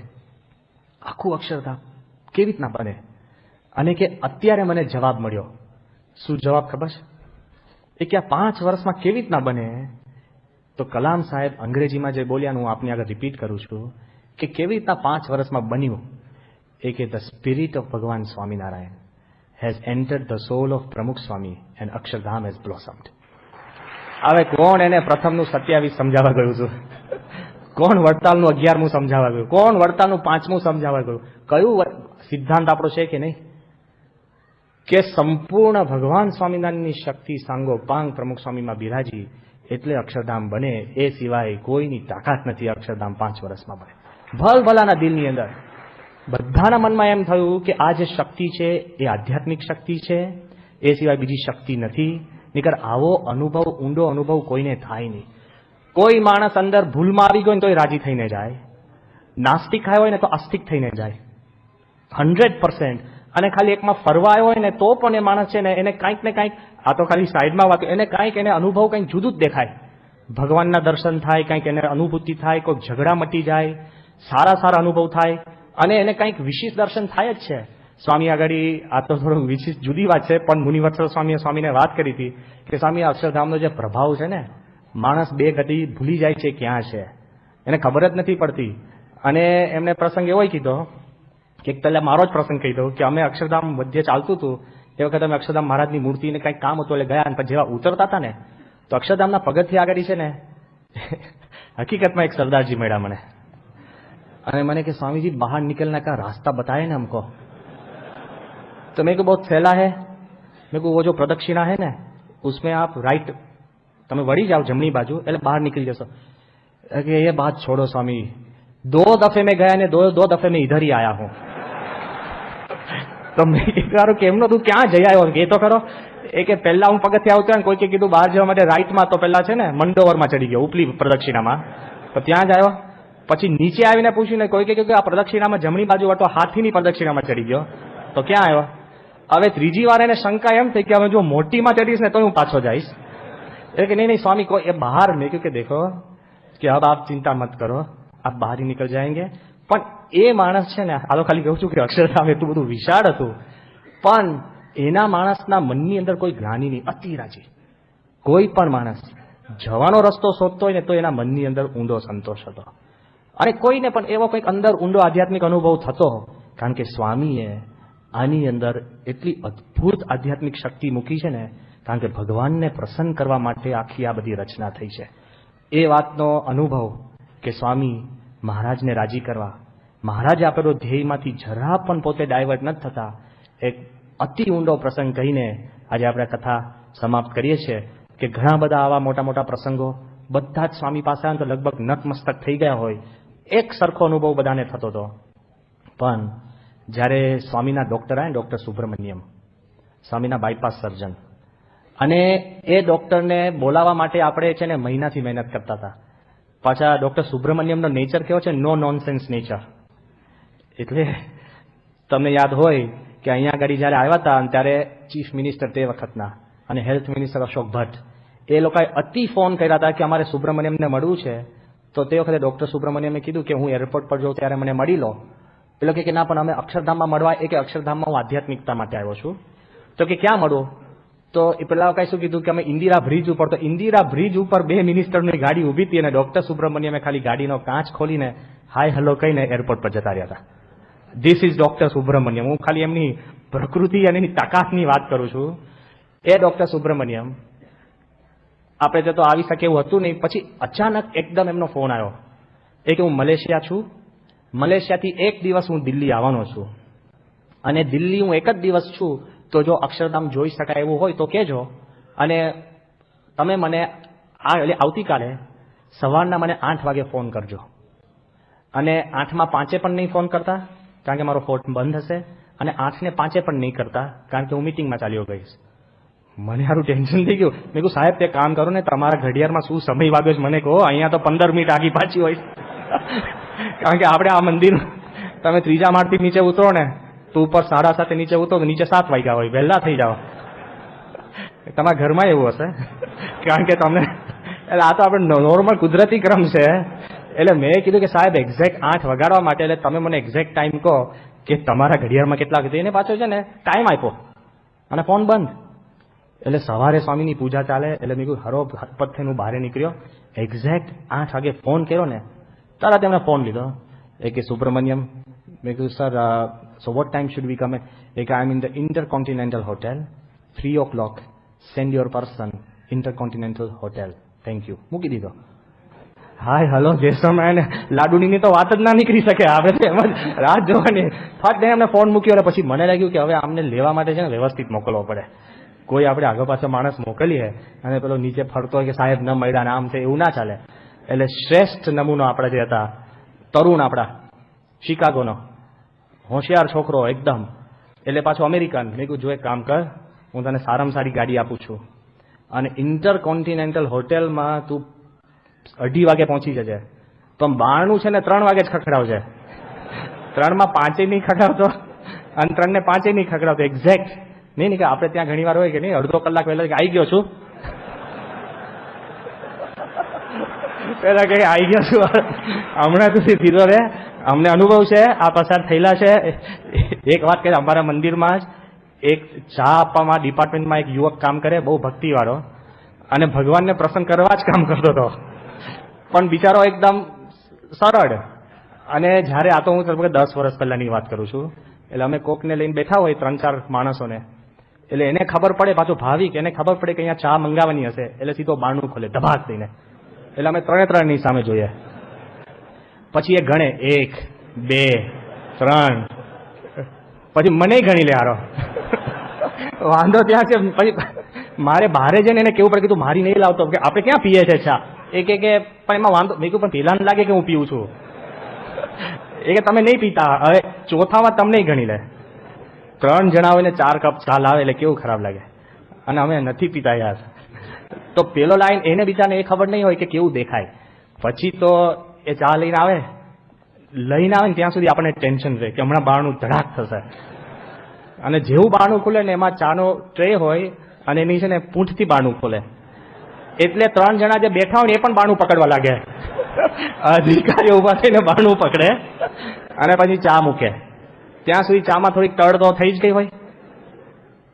[SPEAKER 1] આખું અક્ષરધામ, કેવી રીતના બને? અને કે અત્યારે મને જવાબ મળ્યો. શું જવાબ ખબર છે? કે આ 5 વર્ષમાં કેવી રીતના બને? તો કલામ સાહેબ અંગ્રેજીમાં જે બોલ્યા હું આપની આગળ રિપીટ કરું છું કે કેવી રીતના 5 વર્ષમાં બન્યું. કે ધ સ્પિરિટ ઓફ ભગવાન Swaminarayan has entered the soul of પ્રમુખ સ્વામી and અક્ષરધામ has blossomed. હવે કોણ એને પ્રથમનું 27 સમજાવવા ગયું છું? કોણ વડતાલનું 11મું સમજાવવા ગયું? કોણ વડતાલનું 5મું સમજાવવા ગયું? કયું સિદ્ધાંત આપણો છે કે નહીં કે સંપૂર્ણ ભગવાન સ્વામિનારાયણની શક્તિ સાંગો પાંગ પ્રમુખ સ્વામીમાં બિરાજી એટલે અક્ષરધામ બને. એ સિવાય કોઈની તાકાત નથી અક્ષરધામ 5 વર્ષમાં બને. ભલભલાના દિલની અંદર બધાના મનમાં એમ થયું કે આ જે શક્તિ છે એ આધ્યાત્મિક શક્તિ છે, એ સિવાય બીજી શક્તિ નથી. નીકળ આવો અનુભવ, ઊંડો અનુભવ કોઈને થાય નહીં. કોઈ માણસ અંદર ભૂલમાં આવી ગયો ને તો એ રાજી થઈને જાય, નાસ્તિક આવ્યો હોય ને તો આસ્તિક થઈને જાય 100%. અને ખાલી એકમાં ફરવા આવ્યો હોય ને તો પણ એ માણસ છે ને એને કાંઈક ને કાંઈક, આ તો ખાલી સાઈડમાં વાત, એને કાંઈક એને અનુભવ કંઈક જુદું જ દેખાય. ભગવાનના દર્શન થાય, કાંઈક એને અનુભૂતિ થાય, કોઈક ઝઘડા મટી જાય, સારા અનુભવ થાય. અને એને કંઈક વિશેષ દર્શન થાય જ છે. સ્વામી આગળ આ તો થોડું વિશેષ જુદી વાત છે, પણ મુનિવત્સલ સ્વામીને વાત કરી હતી કે સ્વામી અક્ષરધામનો જે પ્રભાવ છે ને, માણસ બે ગતિ ભૂલી જાય છે ક્યાં છે, એને ખબર જ નથી પડતી. અને એમને પ્રસંગ એવો કીધો કે પહેલા મારો જ પ્રસંગ કહી દઉં કે અમે અક્ષરધામ મધ્ય ચાલતું હતું એ વખતે અમે અક્ષરધામ મહારાજની મૂર્તિને કંઈક કામ હતું એટલે ગયા, અને પછી જેવા ઉતરતા હતા ને તો અક્ષરધામના પગથિયા આગળ છે ને હકીકતમાં એક સરદારજી મળ્યા મને, અને મને કે स्वामी जी बाहर निकलने का रास्ता बताए ना हमको. तो मेरे को बहुत फैला है, मेरे को वो जो प्रदक्षिणा है ना उसमें आप राइट તમે વળી જાઓ જમણી બાજુ એટલે બહાર નીકળી જશો. કે ये बात छोड़ो स्वामी, 2 दफे में गया ने 2 दफे में इधर ही आया हूं. તો મેં કીધું કેમનો તું ક્યાં જઈ આવ્યો એ તો ખરો. એ કે પહેલા હું પગથિયા આવતો ને કોઈકે કીધું બહાર જવા માટે રાઈટમાં, તો પહેલા છે ને મંડોવરમાં ચડી ગયો ઉપલી પ્રદક્ષિણામાં, તો ત્યાં જ આવ્યો. પછી નીચે આવીને પૂછ્યું ને કોઈકે કીધું આ પ્રદક્ષિણામાં જમણી બાજુ વટો હાથીની પ્રદક્ષિણામાં ચડી ગયો, તો ક્યાં આવ્યો. હવે ત્રીજી વાર એને શંકા એમ થઈ કે હવે જો મોટીમાં ચડીશ ને તો હું પાછો જઈશ. એટલે કે નહીં स्वामी को ये बाहर. મેં કહ્યું કે દેખો કે अब आप चिंता मत करो, आप बाहर ही निकल जाएंगे. પણ એ માણસ છે ને, આ તો ખાલી કહું છું કે અક્ષરધામ એટલું બધું વિશાળ હતું, પણ એના માણસના મનની અંદર કોઈ જ્ઞાની નહીં, અતિરાજી. કોઈ પણ માણસ જવાનો રસ્તો શોધતો હોય ને તો એના મનની અંદર ઊંડો સંતોષ હતો. અને કોઈને પણ એવો કંઈક અંદર ઊંડો આધ્યાત્મિક અનુભવ થતો, કારણ કે સ્વામીએ આની અંદર એટલી અદ્ભુત આધ્યાત્મિક શક્તિ મૂકી છે ને, કારણ કે ભગવાનને પ્રસન્ન કરવા માટે આખી આ બધી રચના થઈ છે. એ વાતનો અનુભવ કે સ્વામી મહારાજને રાજી કરવા, મહારાજે આપેલો ધ્યેયમાંથી જરા પણ પોતે ડાયવર્ટ નથી થતા, એક અતિ ઊંડો પ્રસંગ કહીને આજે આપણે કથા સમાપ્ત કરીએ છીએ. કે ઘણા બધા આવા મોટા મોટા પ્રસંગો બધા જ સ્વામી પાસે આવે તો લગભગ નતમસ્તક થઈ ગયા હોય, એક સરખો અનુભવ બધાને થતો હતો. પણ જ્યારે સ્વામીના ડોક્ટર આવે, ડોક્ટર સુબ્રમણ્યમ, સ્વામીના બાયપાસ સર્જન, અને એ ડોક્ટરને બોલાવવા માટે આપણે છે ને મહિનાથી મહેનત કરતા હતા. પાછા ડોક્ટર સુબ્રમણ્યમનો નેચર કેવો છે, નો નોનસેન્સ નેચર. એટલે તમને યાદ હોય કે અહીંયા આગળ જયારે આવ્યા હતા ત્યારે ચીફ મિનિસ્ટર તે વખતના અને હેલ્થ મિનિસ્ટર અશોક ભટ્ટ, એ લોકોએ અતિ ફોન કર્યા હતા કે અમારે સુબ્રમણ્યમને મળવું છે. તો તે વખતે ડોક્ટર સુબ્રમણ્યમે કીધું કે હું એરપોર્ટ પર જાઉં ત્યારે મને મળી લો. પેલો કે ના પણ અમે અક્ષરધામમાં મળવા, એ કે અક્ષરધામમાં હું આધ્યાત્મિકતા માટે આવ્યો છું. તો કે ક્યાં મળું? તો એ પેલા કઈ શું કીધું કે અમે ઇન્દિરા બ્રિજ ઉપર. તો ઇન્દિરા બ્રિજ ઉપર 2 મિનિસ્ટરની ગાડી ઉભી હતી અને ડોક્ટર સુબ્રમણ્યમે ખાલી ગાડીનો કાચ ખોલીને હાય હેલો કહીને એરપોર્ટ પર જતા રહ્યા હતા. This is doctor Subramaniam. હું ખાલી એમની પ્રકૃતિ અને એની તાકાતની વાત કરું છું. એ ડોક્ટર સુબ્રમણ્યમ આપણે તો આવી શકે એવું હતું નહીં. પછી અચાનક એકદમ એમનો ફોન આવ્યો એ કે હું મલેશિયા છું, મલેશિયાથી 1 દિવસ હું દિલ્હી આવવાનો છું, અને દિલ્હી હું 1 જ દિવસ છું, તો જો અક્ષરધામ જોઈ શકાય એવું હોય તો કહેજો. અને તમે મને આવતીકાલે સવારના મને 8 વાગે ફોન કરજો. અને 8:05 પણ નહીં ફોન કરતા, કારણ કે મારો ફોન બંધ હશે, અને 8:05 પણ નહીં કરતા, કારણ કે હું મીટિંગમાં ચાલ્યો ગઈશ. મને સારું ટેન્શન થઈ ગયું. મેં કહ્યું સાહેબ તે કામ કરો ને, તમારા ઘડિયાળમાં શું સમય વાગ્યો છે મને કહો, અહીંયા તો 15 મિનિટ આગી પાછી હોય. કારણ કે આપણે આ મંદિર તમે 3જા માળથી નીચે ઉતરો ને તો ઉપર 7:30 નીચે ઉતરો તો નીચે 7 વાગ્યા હોય, વહેલા થઈ જાઓ. તમારા ઘરમાં એવું હશે, કારણ કે તમને એટલે આ તો આપણે નોર્મલ કુદરતી ક્રમ છે. એટલે મેં કીધું કે સાહેબ એક્ઝેક્ટ 8 વગાડવા માટે, એટલે તમે મને એક્ઝેક્ટ ટાઈમ કહો કે તમારા ઘડિયાળમાં કેટલા વાગે. એને પાછો છે ને ટાઈમ આપ્યો અને ફોન બંધ. એટલે સવારે સ્વામીની પૂજા ચાલે, એટલે મેં કીધું હરો હરપત થઈને હું બહાર નીકળ્યો. એક્ઝેક્ટ 8 વાગે ફોન કર્યો ને તારા તેમણે ફોન લીધો. એ કે સુબ્રમણ્યમ. મેં કીધું sir so what time should we come? એ કે I am in the Intercontinental hotel, 3 o'clock send your person Intercontinental hotel, thank you. મૂકી દીધો. હાય હલો જે સમય લાડુડીની તો વાત જ ના નીકળી શકે, આપણે એમ જ રાત જોવાની. ફટ દે એમને ફોન મૂક્યો. એટલે પછી મને લાગ્યું કે હવે આમને લેવા માટે છે ને વ્યવસ્થિત મોકલવો પડે. કોઈ આપણે આગળ પાછળ માણસ મોકલીએ અને પેલો નીચે ફરતો હોય કે સાહેબ ન મળ્યા ને આમ છે, એવું ના ચાલે. એટલે શ્રેષ્ઠ નમૂનો આપણા જે હતા તરુણ, આપણા શિકાગોનો હોશિયાર છોકરો એકદમ, એટલે પાછો અમેરિકન. મેં કીધું જો એક કામ કર, હું તને સારામાં સારી ગાડી આપું છું અને ઇન્ટરકોન્ટિનેન્ટલ હોટેલમાં તું 2:30 વાગે પહોંચી જજે. તો બારણું છે ને 3 વાગે જ ખખડાવજે. 3:05 નહીં ખખડાવતો અને 3:05 નહીં ખખડાવતો. એક્ઝેક્ટ નહીં કે આપણે ત્યાં ઘણી વાર હોય કે નહીં, અડધો કલાક વહેલા આવી ગયો છું, પેલા કઈ આવી ગયો છું, હમણાં તું સીધો રે અમને અનુભવ છે, આ પસાર થયેલા છે. એક વાત કે અમારા મંદિરમાં જ એક ચા આપવામાં ડિપાર્ટમેન્ટમાં એક યુવક કામ કરે, બહુ ભક્તિવાળો, અને ભગવાનને પ્રસન્ન કરવા જ કામ કરતો હતો, પણ બિચારો એકદમ સરળ. અને જ્યારે આ તો હું 10 વર્ષ પહેલાની વાત કરું છું, એટલે અમે કોકને લઈને બેઠા હોય 3-4 માણસોને, એટલે એને ખબર પડે, પાછું ભાવિક, એને ખબર પડે કે અહીંયા ચા મંગાવવાની હશે, એટલે સીધો બારણું ખોલે ધબાક દઈને. એટલે અમે 3-3 સામે જોઈએ. પછી એ ગણે 1, 2, 3, પછી મને ગણી લે હારો. વાંધો ત્યાં છે. પછી મારે બહારે જઈને એને કેવું પડે કે તું મારી નહીં લાવતો, કે આપણે ક્યાં પીએ છે ચા. એ કે પણ એમાં વાંધો, મેં કહ્યું પણ પેલા લાગે કે હું પીવું છું. એ કે તમે નહીં પીતા. હવે ચોથામાં તમને ગણી લે. 3 જણા હોય ને 4 કપ ચા લાવે એટલે કેવું ખરાબ લાગે. અને અમે નથી પીતા યાર. તો પેલો લાઈન એને બિચારાને એ ખબર નહીં હોય કે કેવું દેખાય. પછી તો એ ચા લઈને આવે ને ત્યાં સુધી આપણને ટેન્શન રહે કે હમણાં બારણું ધડાક થશે. અને જેવું બારણું ખુલે ને એમાં ચાનો ટ્રે હોય અને એની છે ને પૂંછથી બારણું ખોલે, એટલે 3 જણા જે બેઠા હોય ને એ પણ બારણું પકડવા લાગે. અધિકારીઓ ઉભા થઈને બારણું પકડે અને પછી ચા મૂકે. ત્યાં સુધી ચામાં થોડીક તળ તો થઈ જ ગઈ હોય,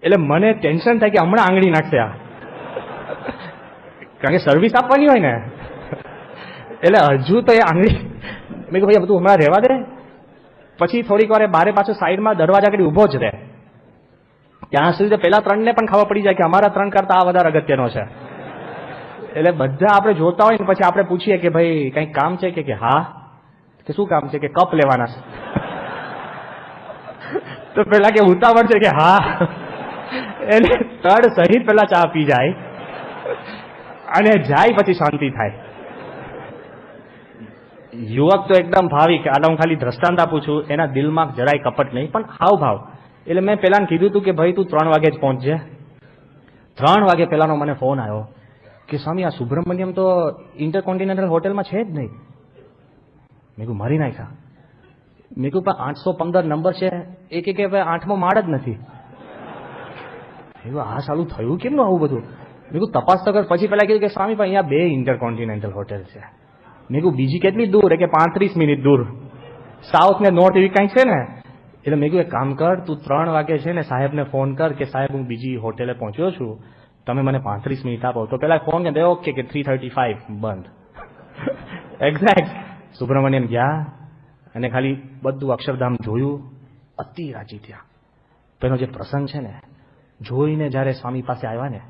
[SPEAKER 1] એટલે મને ટેન્શન થાય કે હમણાં આંગળી નાખશે આ, કારણ કે સર્વિસ આપવાની હોય ને. એટલે હજુ તો એ આંગળી, મેં કહ્યું ભાઈ બધું હમણાં રહેવા દે. પછી થોડીક વાર બારે પાછો સાઈડમાં દરવાજા આગળ ઉભો જ રહે. ત્યાં સુધી તો પેલા 3 ને પણ ખબર પડી જાય કે અમારા 3 કરતા આ વધારે અગત્યનો છે. એટલે બધા આપણે જોતા હોય ને પછી આપણે પૂછીએ કે ભાઈ કંઈક કામ છે કે હા, કે શું કામ છે, કે કપ લેવાના છે. તો પેલા કે ઉતાવળ છે કે હા, એટલે તડ સહિત પેલા ચા પી જાય અને જાય પછી શાંતિ થાય. યુવક તો એકદમ ભાવિક. આને હું ખાલી દ્રષ્ટાંત આપું છું, એના દિલમાં જરાય કપટ નહીં, પણ હાવભાવ. એટલે મેં પેલાને કીધું હતું કે ભાઈ તું 3 વાગે જ પહોંચજે. 3 વાગે પેલાનો મને ફોન આવ્યો કે સ્વામી આ સુબ્રમણ્યમ તો ઇન્ટરકોન્ટિનેન્ટલ હોટેલમાં છે જ નહીં. મેં કહ્યું મારી નાખ્યા. મેં કહ્યું પણ 815 નંબર છે, એ કે ભાઈ 8મો માળ જ નથી. મેં કહ્યું આ સાલું થયું કેમનું આવું બધું. મેં કહ્યું તપાસ તો કર. પછી પેલા કીધું કે સ્વામી પણ અહીંયા 2 ઇન્ટરકોન્ટિનેન્ટલ હોટેલ છે. મેં કહ્યું બીજી કેટલી દૂર, કે 35 મિનિટ દૂર, સાઉથ ને નોર્થ એવી કાંઈ છે ને. એટલે મેં કહ્યું એક કામ કર, તું 3 વાગે છે ને સાહેબને ફોન કર કે સાહેબ હું બીજી હોટેલે પહોંચ્યો છું, તમે મને 35 મિનિટ આપો. તો પેલા ફોન કે ઓકે કે 3:35 બંધ. એક્ઝેક્ટ સુબ્રમણ્યમ ગયા અને ખાલી બધું અક્ષરધામ જોયું, અતિ રાજી થયા. પેલો જે પ્રસંગ છે ને જોઈને જ્યારે સ્વામી પાસે આવ્યા ને,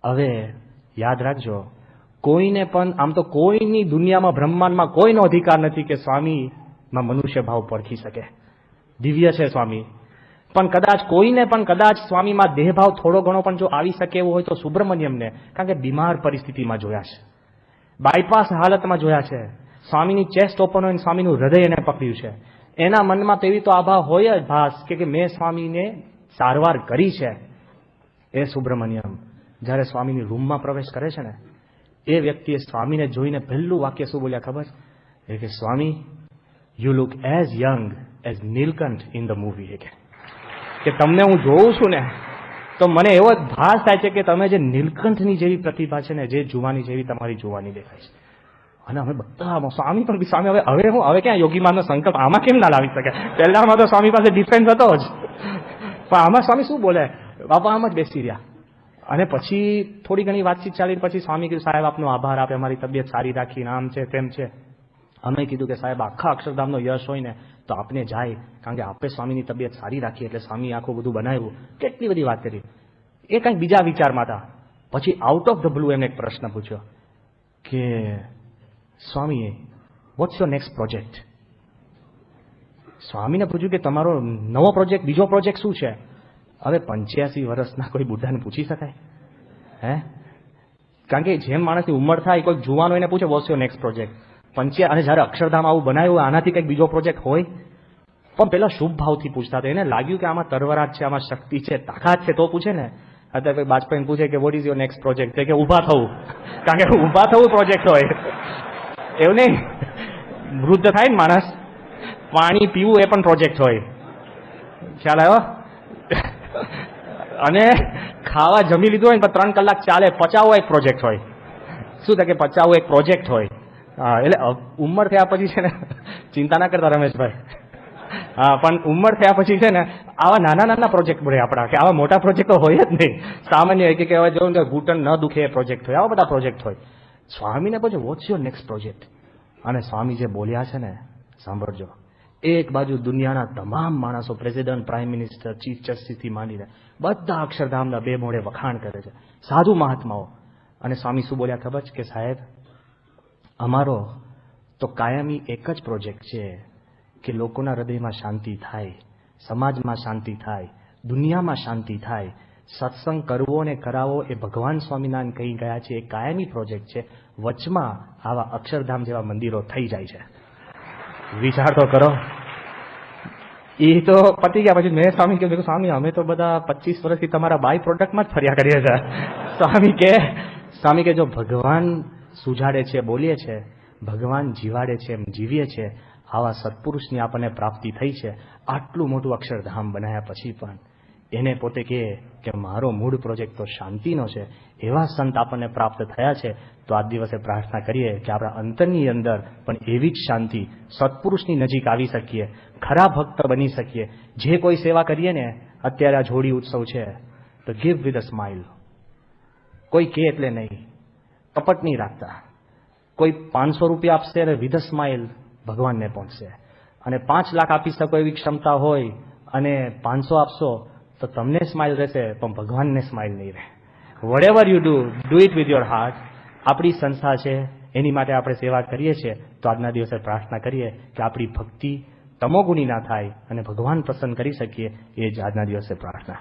[SPEAKER 1] હવે યાદ રાખજો, કોઈને પણ આમ તો કોઈની દુનિયામાં બ્રહ્માંડમાં કોઈનો અધિકાર નથી કે સ્વામીમાં મનુષ્ય ભાવ પરખી શકે. દિવ્ય છે સ્વામી, પણ કદાચ કોઈને પણ કદાચ સ્વામીમાં દેહભાવ થોડો ઘણો પણ જો આવી શકે એવું હોય તો સુબ્રમણ્યમને, કારણ કે બીમાર પરિસ્થિતિમાં જોયા છે, બાયપાસ હાલતમાં જોયા છે, સ્વામીની ચેસ્ટ ઓપન હોય, સ્વામીનું હૃદય એને પકડ્યું છે. એના મનમાં તો એવી તો આભા હોય જ ભાસ કે મેં સ્વામીને સારવાર કરી છે. એ સુબ્રમણ્યમ જ્યારે સ્વામીની રૂમમાં પ્રવેશ કરે છે ને, એ વ્યક્તિએ સ્વામીને જોઈને પહેલું વાક્ય શું બોલ્યા ખબર? એ કે Swami you look as young as Nilkanth in the movie. કે તમને હું જોઉં છું ને તો મને એવો જ ભાસ થાય છે કે તમે જે નીલકંઠની જેવી પ્રતિભા છે ને, જે જુવાની જેવી તમારી જુવાની દેખાય છે. અને અમે બધા સ્વામી પણ સ્વામી હવે ક્યાં યોગીમાનનો સંકલ્પ આમાં કેમ ના લાવી શકે? પહેલામાં તો સ્વામી પાસે ડિફેન્સ હતો જ, પણ આમાં સ્વામી શું બોલે? બાપા આમ જ બેસી રહ્યા. અને પછી થોડી ઘણી વાતચીત ચાલી, પછી સ્વામી કીધું સાહેબ આપનો આભાર, આપે અમારી તબિયત સારી રાખી, આમ છે તેમ છે. અમે કીધું કે સાહેબ આખા અક્ષરધામનો યશ હોય ને તો આપને જાય, કારણ કે આપણે સ્વામીની તબિયત સારી રાખી એટલે સ્વામી આખું બધું બનાવ્યું. કેટલી બધી વાત કરી. એ કંઈક બીજા વિચારમાં હતા. પછી આઉટ ઓફ ધ બ્લુ એમને એક પ્રશ્ન પૂછ્યો કે સ્વામી વોટ્સ યોર નેક્સ્ટ પ્રોજેક્ટ? સ્વામીને પૂછ્યું કે તમારો નવો પ્રોજેક્ટ, બીજો પ્રોજેક્ટ શું છે? હવે 85 વર્ષના કોઈ બુઢાને પૂછી શકાય? હે? કારણ કે જેમ માણસની ઉંમર થાય, કોઈ જુવાનો એને પૂછે વોટ્સ યોર નેક્સ્ટ પ્રોજેક્ટ? અને જયારે અક્ષરધામ આવું બનાવ્યું, આનાથી કંઈક બીજો પ્રોજેક્ટ હોય? પણ પેલા શુભ ભાવથી પૂછતા હતા. એને લાગ્યું કે આમાં તરવરાટ છે, આમાં શક્તિ છે, તાકાત છે તો પૂછે ને. અત્યારે કોઈ બાજપાઈને પૂછે કે what is your next project? કે ઊભા થવું, કારણ કે ઊભા થવું પ્રોજેક્ટ હોય. એવું નહીં, વૃદ્ધ થાય ને માણસ, પાણી પીવું એ પણ પ્રોજેક્ટ હોય. ખ્યાલ આવ્યો? અને ખાવા જમી લીધું હોય ને 3 કલાક ચાલે, પચાવવો એક પ્રોજેક્ટ હોય. શું થાય કે પચાવવો એક પ્રોજેક્ટ હોય. હા, એટલે ઉંમર થયા પછી છે ને, ચિંતા ના કરતા રમેશભાઈ. હા, પણ ઉંમર થયા પછી છે ને આવા નાના નાના પ્રોજેક્ટ મળે આપણા, કે આવા મોટા પ્રોજેક્ટ હોય જ નહીં. સામાન્ય હોય કે કહેવાય જવું ને ઘૂંટણ ન દુખે એ પ્રોજેક્ટ હોય, આવા બધા પ્રોજેક્ટ હોય. સ્વામીને પૂછો વોટ્સ યોર નેક્સ્ટ પ્રોજેક્ટ? અને સ્વામી જે બોલ્યા છે ને, સાંભળજો. એક બાજુ દુનિયાના તમામ માણસો, પ્રેસિડન્ટ, પ્રાઇમ મિનિસ્ટર, ચીફ જસ્ટિસથી માંડીને બધા અક્ષરધામના બે મોઢે વખાણ કરે છે, સાધુ મહાત્માઓ. અને સ્વામી શું બોલ્યા ખબર છે? કે સાહેબ, અમારો તો કાયમી એક જ પ્રોજેક્ટ છે કે લોકોના હૃદયમાં શાંતિ થાય, સમાજમાં શાંતિ થાય, દુનિયામાં શાંતિ થાય. સત્સંગ કરવો અને કરાવો એ ભગવાન સ્વામિનારાયણ કહી ગયા છે, એ કાયમી પ્રોજેક્ટ છે. વચમાં આવા અક્ષરધામ જેવા મંદિરો થઈ જાય છે. વિચાર તો કરો. એ તો પતી ગયા. પછી મેં સ્વામી કહ્યું, સ્વામી અમે તો બધા 25 વર્ષથી તમારા બાય પ્રોડક્ટમાં જ ફર્યા કરીએ છીએ. સ્વામી કે જો ભગવાન સુજાડે છે, બોલીએ છે, ભગવાન જીવાડે છે, એમ જીવીએ છે, આવા સત્પુરુષની આપણને પ્રાપ્તિ થઈ છે. આટલું મોટું અક્ષરધામ બનાવ્યા પછી પણ એને પોતે કહે કે મારો મૂળ પ્રોજેક્ટ તો શાંતિનો છે. એવા સંત આપણને પ્રાપ્ત થયા છે. તો આજ દિવસે પ્રાર્થના કરીએ કે આપણા અંતરની અંદર પણ એવી જ શાંતિ, સત્પુરુષની નજીક આવી શકીએ, ખરા ભક્ત બની શકીએ. જે કોઈ સેવા કરીએ ને, અત્યારે આ જોડી ઉત્સવ છે, તો ગીવ વિથ અ સ્માઇલ. કોઈ કે એટલે નહીં, કપટ નહીં રાખતા. કોઈ 500 રૂપિયા આપશે અને વિથ અ સ્માઇલ ભગવાનને પહોંચશે. અને 5 લાખ આપી શકો એવી ક્ષમતા હોય અને 500 આપશો તો તમને સ્માઇલ રહેશે, પણ ભગવાનને સ્માઇલ નહીં રહે. Whatever you do it with your heart. આપણી સંસ્થા છે, એની માટે આપણે સેવા કરીએ છીએ. તો આજના દિવસે પ્રાર્થના કરીએ કે આપણી ભક્તિ તમોગુણી ના થાય અને ભગવાન પ્રસન્ન કરી શકીએ. એ જ આજના દિવસે પ્રાર્થના.